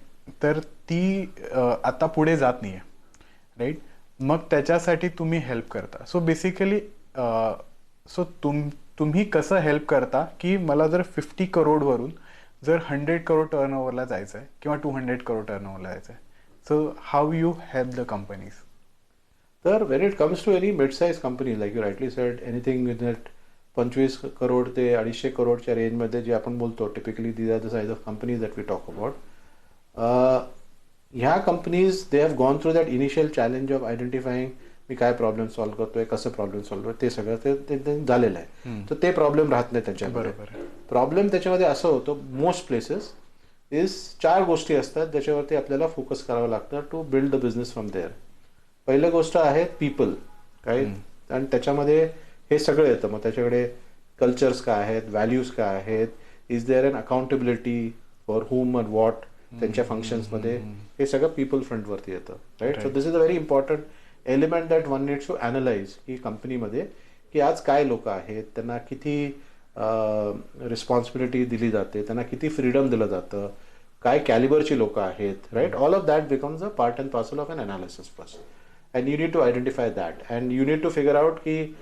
तर ती आता पुढे जात नाही आहे, राईट? मग त्याच्यासाठी तुम्ही हेल्प करता. सो बेसिकली सो तुम्ही कसं हेल्प करता की मला जर 50 करोडवरून जर 100 करोड टर्नओव्हरला जायचं आहे किंवा 200 करोड टर्नओव्हरला जायचं आहे, so how you help the companies? तर when it comes to any mid size company, like you rightly said, anything with that 25 crore ते 250 करोडच्या रेंजमध्ये जे आपण बोलतो, typically these are the size of companies that we talk about. ह्या companies they have gone through that initial challenge of identifying मी काय problem solve करतोय, कसं प्रॉब्लेम सॉल्व्ह करतोय, ते सगळं ते झालेलं आहे. तर ते प्रॉब्लेम राहत नाही त्याच्यामध्ये. प्रॉब्लेम त्याच्यामध्ये असं होतं, मोस्ट प्लेसेस इज 4 गोष्टी असतात ज्याच्यावरती आपल्याला फोकस करावं लागतं to build the business from there. पहिलं गोष्ट आहे पीपल, राईट? आणि त्याच्यामध्ये हे सगळं येतं. मग त्याच्याकडे कल्चर्स काय आहेत, व्हॅल्यूज काय आहेत, is there an accountability for whom and what, त्यांच्या फंक्शन्समध्ये, हे सगळं पीपल फ्रंटवरती येतं, right? So this is a very important element that one needs to analyse की कंपनीमध्ये की आज काय लोक आहेत, त्यांना किती रिस्पॉन्सिबिलिटी दिली जाते, त्यांना किती फ्रीडम दिलं जातं, काय कॅलिबरची लोक आहेत, right? All of that becomes a part and parcel of an analysis first. And you need to identify that and you need to figure out की,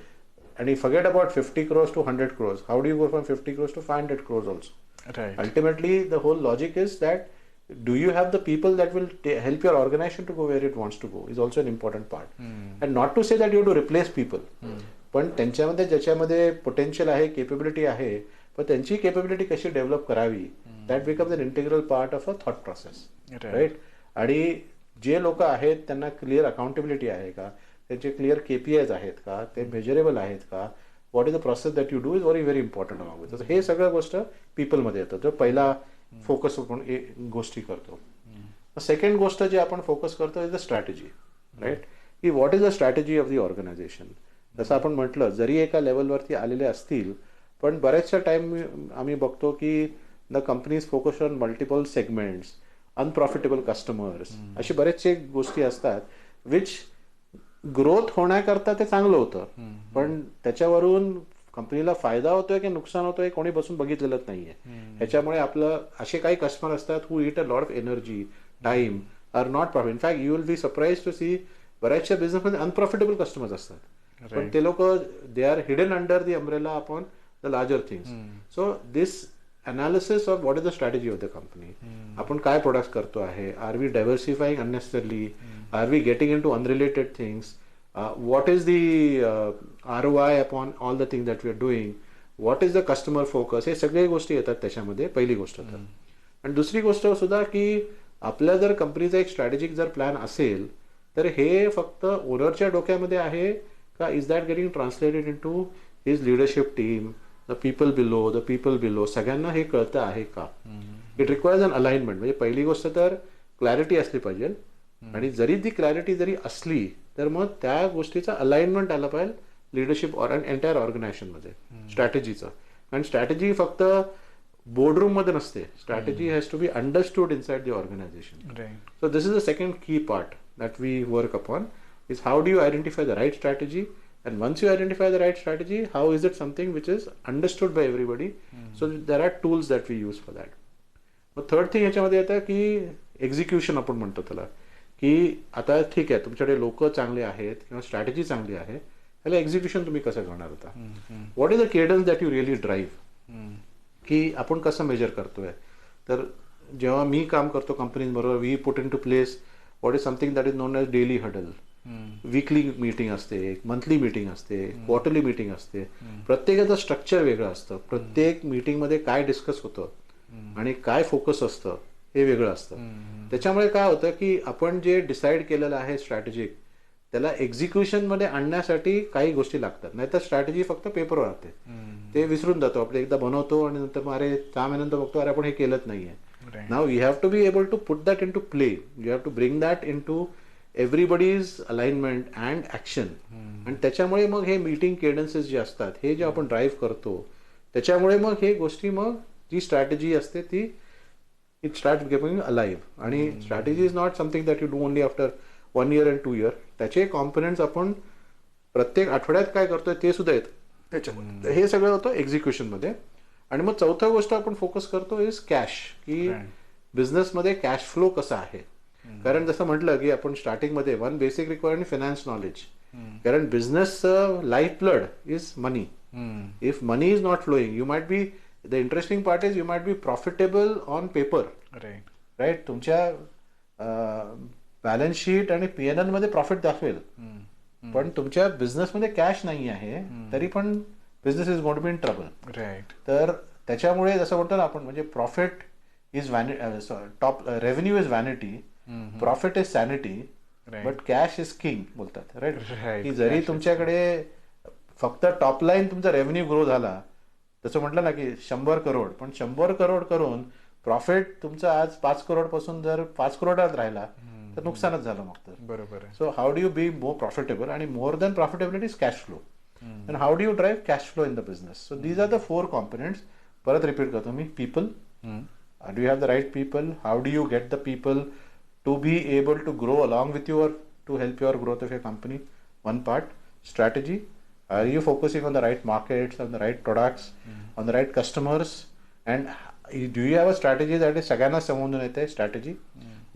आणि forget about 50 crores to 100 crores. How do you go from 50 crores to 500 crores also? Right. Ultimately, the whole logic is that do you have the people that will help your organization to go where it wants to go is also an important part. And not to say that you have to replace people. पण त्यांच्यामध्ये ज्याच्यामध्ये potential आहे, capability आहे, पण त्यांची capability कशी develop करावी, that becomes an integral part of a thought process, right? आणि जे लोक आहेत त्यांना क्लिअर अकाउंटेबिलिटी आहे का, त्यांचे क्लिअर KPIs आहेत का, ते मेजरेबल आहेत का, what is the process that you do is very very important along with. हे सगळं गोष्ट पीपलमध्ये येतं. तर पहिला फोकस आपण गोष्टी करतो. सेकंड गोष्ट जे आपण फोकस करतो इज द स्ट्रॅटेजी, राईट? की what is the strategy of the organisation. जसं आपण म्हटलं, जरी एका लेवलवरती आलेले असतील, पण बऱ्याचशा टाइम आम्ही बघतो की the companies focus on multiple segments, unprofitable customers, अशी बरेचसे गोष्टी असतात विच ग्रोथ होण्याकरता ते चांगलं होतं, पण त्याच्यावरून कंपनीला फायदा होतोय की नुकसान होतोय कोणी बसून बघितलेलंच नाहीये. ह्याच्यामुळे आपलं असे काही कस्टमर असतात who it a lot of energy, time, are not profit. In fact you will be surprise to see बऱ्याचशा बिझनेसमध्ये अनप्रॉफिटेबल कस्टमर्स असतात. पण ते लोक they are hidden under the umbrella upon the larger things. So this analysis of what is the strategy of the company. आपण काय products करतो आहे, are we diversifying unnecessarily, are we getting in to unrelated things, what is the ROI upon all the things that we are doing, what is the customer focus, हे सगळे गोष्टी येतात त्याच्यामध्ये. पहिली गोष्ट तर. आणि दुसरी गोष्ट सुद्धा की आपल्या जर कंपनीचा एक स्ट्रॅटेजिक जर प्लॅन असेल तर हे फक्त ओनरच्या डोक्यामध्ये आहे का, is that getting translated into his leadership team, the people below, सगळ्यांना हे कळतं आहे का. It requires an alignment. म्हणजे पहिली गोष्ट तर क्लॅरिटी असली पाहिजे. आणि जरी ती क्लॅरिटी जरी असली तर मग त्या गोष्टीचा अलाइनमेंट आला पाहिजे लिडरशिप और एंटायर ऑर्गनायझेशनमध्ये स्ट्रॅटेजीचं. कारण स्ट्रॅटेजी फक्त बोर्डरूम मध्ये नसते. Strategy has to be understood inside the organization. So this is the second key part that we work upon, is how do you identify the right strategy, and once you identify the right strategy, how is it something which is understood by everybody. So there are tools that we use for that. मग third thing याच्यामध्ये येतं की execution आपण म्हणतो त्याला, की आता ठीक आहे तुमच्याकडे लोक चांगले आहेत किंवा स्ट्रॅटेजी चांगली आहे, त्याला एक्झिक्युशन तुम्ही कसं करणार होता. What is the cadence that you really drive, की आपण कसं मेजर करतोय. तर जेव्हा मी काम करतो कंपनीबरोबर, we put in to place what is something that is known as daily huddle. Weekly meeting असते, मंथली मीटिंग असते, क्वार्टरली मीटिंग असते. प्रत्येकाचं स्ट्रक्चर वेगळं असतं. प्रत्येक मीटिंगमध्ये काय डिस्कस होतं आणि काय फोकस असतं हे वेगळं असतं. त्याच्यामुळे काय होतं की आपण जे डिसाईड केलेलं आहे स्ट्रॅटेजिक, त्याला एक्झिक्युशनमध्ये आणण्यासाठी काही गोष्टी लागतात. नाहीतर स्ट्रॅटेजी फक्त पेपरवर राहते, ते विसरून जातो. आपण एकदा बनवतो आणि नंतर मग अरे 6 महिन्यानंतर बघतो अरे आपण हे केलंच नाहीये. Now you have to be able to put that in to play, you have to bring that in to everybody's alignment and action. आणि त्याच्यामुळे मग हे मीटिंग केडन्सेस जे असतात हे जे आपण ड्राईव्ह करतो, त्याच्यामुळे मग हे गोष्टी, मग जी स्ट्रॅटेजी असते ती इट स्टार्ट गेटिंग अलाइव्ह. आणि strategy is not something that you do only after 1 year and 2 year. त्याचे कॉम्पोनंट्स आपण प्रत्येक आठवड्यात काय करतोय ते सुद्धा येतं त्याच्यामध्ये. हे सगळं होतं एक्झिक्युशनमध्ये. आणि मग चौथा गोष्ट आपण फोकस करतो इज कॅश, की बिझनेसमध्ये कॅश फ्लो कसा आहे. कारण जसं म्हटलं की आपण स्टार्टिंगमध्ये one basic requirement finance knowledge. कारण business life blood is money. If money is not flowing, you might be, the interesting part is you might be profitable on paper, right. तुमच्या बॅलन्स शीट आणि P N L मध्ये profit दाखवेल, पण तुमच्या बिझनेसमध्ये cash नाही आहे तरी पण business is going to be in trouble, right. तर त्याच्यामुळे जसं म्हणतो ना आपण, म्हणजे profit is top revenue is vanity, profit is sanity, but cash is king बोलतात, राईट. की जरी तुमच्याकडे फक्त टॉप लाईन तुमचा रेव्हेन्यू ग्रो झाला, तसं म्हटलं ना की 100 करोड, पण 100 करोड करून प्रॉफिट तुमचा आज 5 करोड पासून जर 5 करोडात राहिला तर नुकसानच झालं मग. तर बरोबर. So how do you be more profitable, आणि more than profitability is cash flow. And how do you drive cash flow in the business. So these are the 4 components. परत रिपीट करतो मी. People, do you have the right people, how do you get the people to be able to grow along with your, to help your growth of your company, one part. Strategy, are you focusing on the right markets, on the right products, on the right customers, and do you have a strategy that is सगळ्यांना समजून येते strategy.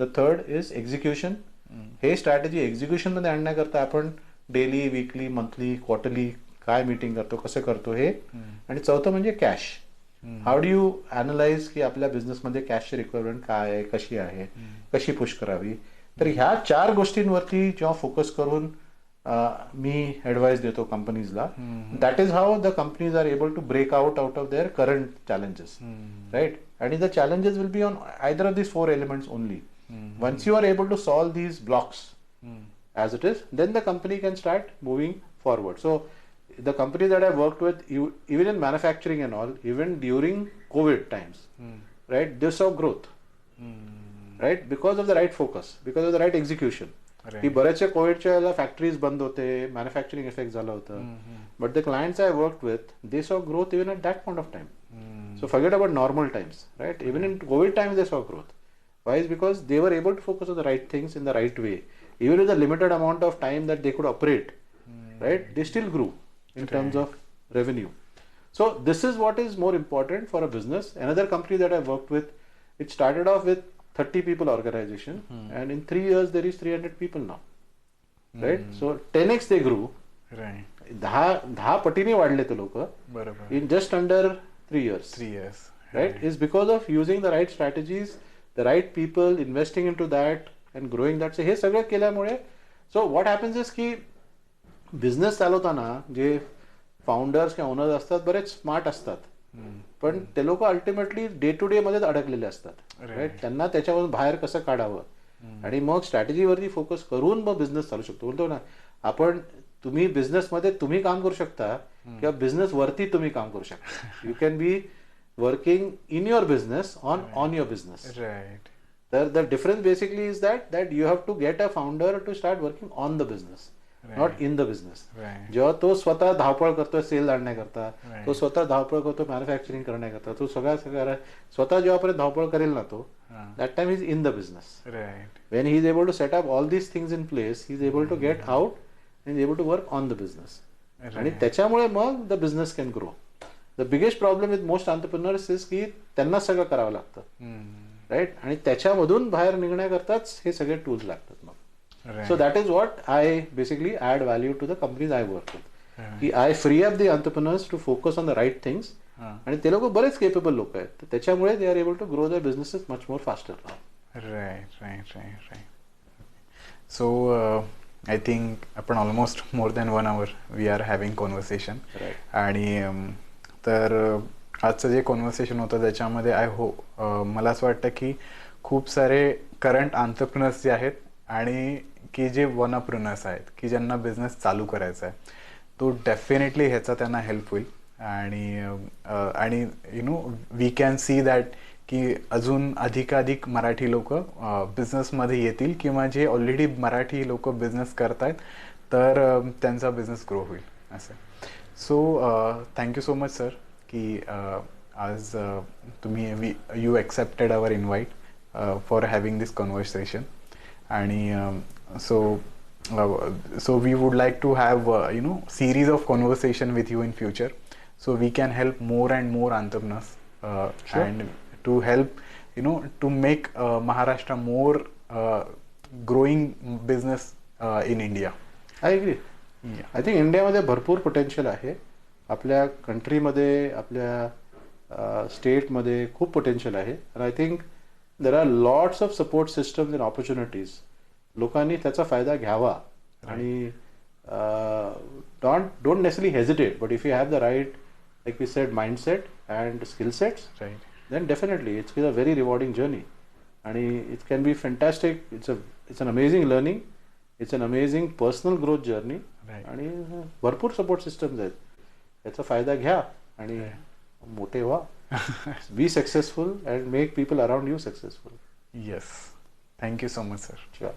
The third is execution. हे strategy execution मध्ये आणण्याकरता आपण daily, weekly, monthly, quarterly काय meeting करतो, कसं करतो हे. आणि चौथं म्हणजे cash. How do you analyse की आपल्या बिझनेसमध्ये कॅशची रिक्वायरमेंट काय आहे, कशी आहे, कशी पुश करावी. तर ह्या 4 गोष्टींवरती जेव्हा फोकस करून मी ॲडवाइस देतो कंपनीजला, that is how the companies are able to break out of their current challenges, right. आणि the challenges will be on either of these 4 elements only. Once you are able to solve these blocks as it is, then the company can start moving forward. So the companies that I've worked with, even in manufacturing and all, even during COVID times, right, they saw growth, right, because of the right focus, because of the right execution. की बऱ्याचशा कोविडच्या factories बंद होते, manufacturing effect झालं होतं, but the clients I worked with, they saw growth even at that point of time. So forget about normal times, right. Even in Covid times they saw growth. Why is because they were able to focus on the right things in the right way. Even with the limited amount of time that they could operate, right, they still grew in terms of revenue. So this is what is more important for a business. Another company that I worked with, it started off with 30 people organization, and in 3 years there is 300 people now, right? So 10x they grew. Right. 10 पटीने वाढले ते लोक बरोबर. in just under 3 years. 3 years. Right? Is because of using the right strategies, the right people, investing into that and growing that. So हे सगळं केल्यामुळे, so what happens is की business चालवताना जे फाउंडर्स किंवा ओनर्स असतात बरेच स्मार्ट असतात, पण ते लोक अल्टिमेटली डे टू डे मध्येच अडकलेले असतात, राईट? त्यांना त्याच्यावरून बाहेर कसं काढावं आणि मग स्ट्रॅटेजीवरती फोकस करून मग बिझनेस चालू शकतो. बोलतो ना आपण, तुम्ही बिझनेसमध्ये तुम्ही काम करू शकता किंवा बिझनेस वरती तुम्ही काम करू शकता. You can be working in your business on your business. Right. तर the difference basically is that you have to get a founder to start working on the business, not in the business. जेव्हा तो स्वतः धावपळ करतोय sale आणण्याकरता, तो स्वतः धावपळ करतो मॅन्युफॅक्चरिंग करण्याकरता, तो सगळा स्वतः जेव्हापर्यंत धावपळ करेल ना तो, that time he's in the business. Right. When he is able to set up all these things in place, he is able to get out and is able to work on the business. आणि त्याच्यामुळे मग the business can grow. The biggest problem with most entrepreneurs is की त्यांना सगळं करावं लागतं, right? आणि त्याच्यामधून बाहेर निघण्याकरताच हे सगळे टूल्स लागतात मग. So that is what I basically add value to the companies I work with. की I free up the entrepreneurs to focus on the right things. आणि ते लोक बरेच केपेबल लोक आहेत, तर त्याच्यामुळे they are able to grow their businesses much more faster. Right. So I think आपण almost more than 1 hour we are having conversation. आणि तर आजचं जे कॉन्व्हर्सेशन होतं त्याच्यामध्ये मला असं वाटतं की खूप सारे करंट एंटरप्रेन्योर्स जे आहेत आणि की जे वनअप्रेन्योर्स आहेत की ज्यांना बिझनेस चालू करायचा आहे, तो डेफिनेटली ह्याचा त्यांना हेल्प होईल. आणि वी कॅन सी दॅट की अजून अधिकाधिक मराठी लोक बिझनेसमध्ये येतील किंवा जे ऑलरेडी मराठी लोक बिझनेस करत आहेत तर त्यांचा बिझनेस ग्रो होईल असं. So thank you so much sir की आज तुम्ही you accepted our invite for having this conversation. आणि so we would like to have series of conversation with you in future, so we can help more and more entrepreneurs Sure. and to help to make Maharashtra more growing business in India. I agree. I think इंडियामध्ये भरपूर potential आहे. आपल्या कंट्रीमध्ये, आपल्या स्टेटमध्ये खूप potential आहे. आणि I think there are lots of support systems and opportunities. लोकांनी त्याचा फायदा घ्यावा आणि don't necessarily hesitate, but if you have the right, like we said, mindset and skill sets, Right. then definitely it's a very rewarding journey and it can be fantastic. It's an amazing learning, it's an amazing personal growth journey. Right. आणि भरपूर support systems आहेत, याचा फायदा घ्या आणि मोठे व्हा. Be successful and make people around you successful. Yes. Thank you so much, sir. Sure.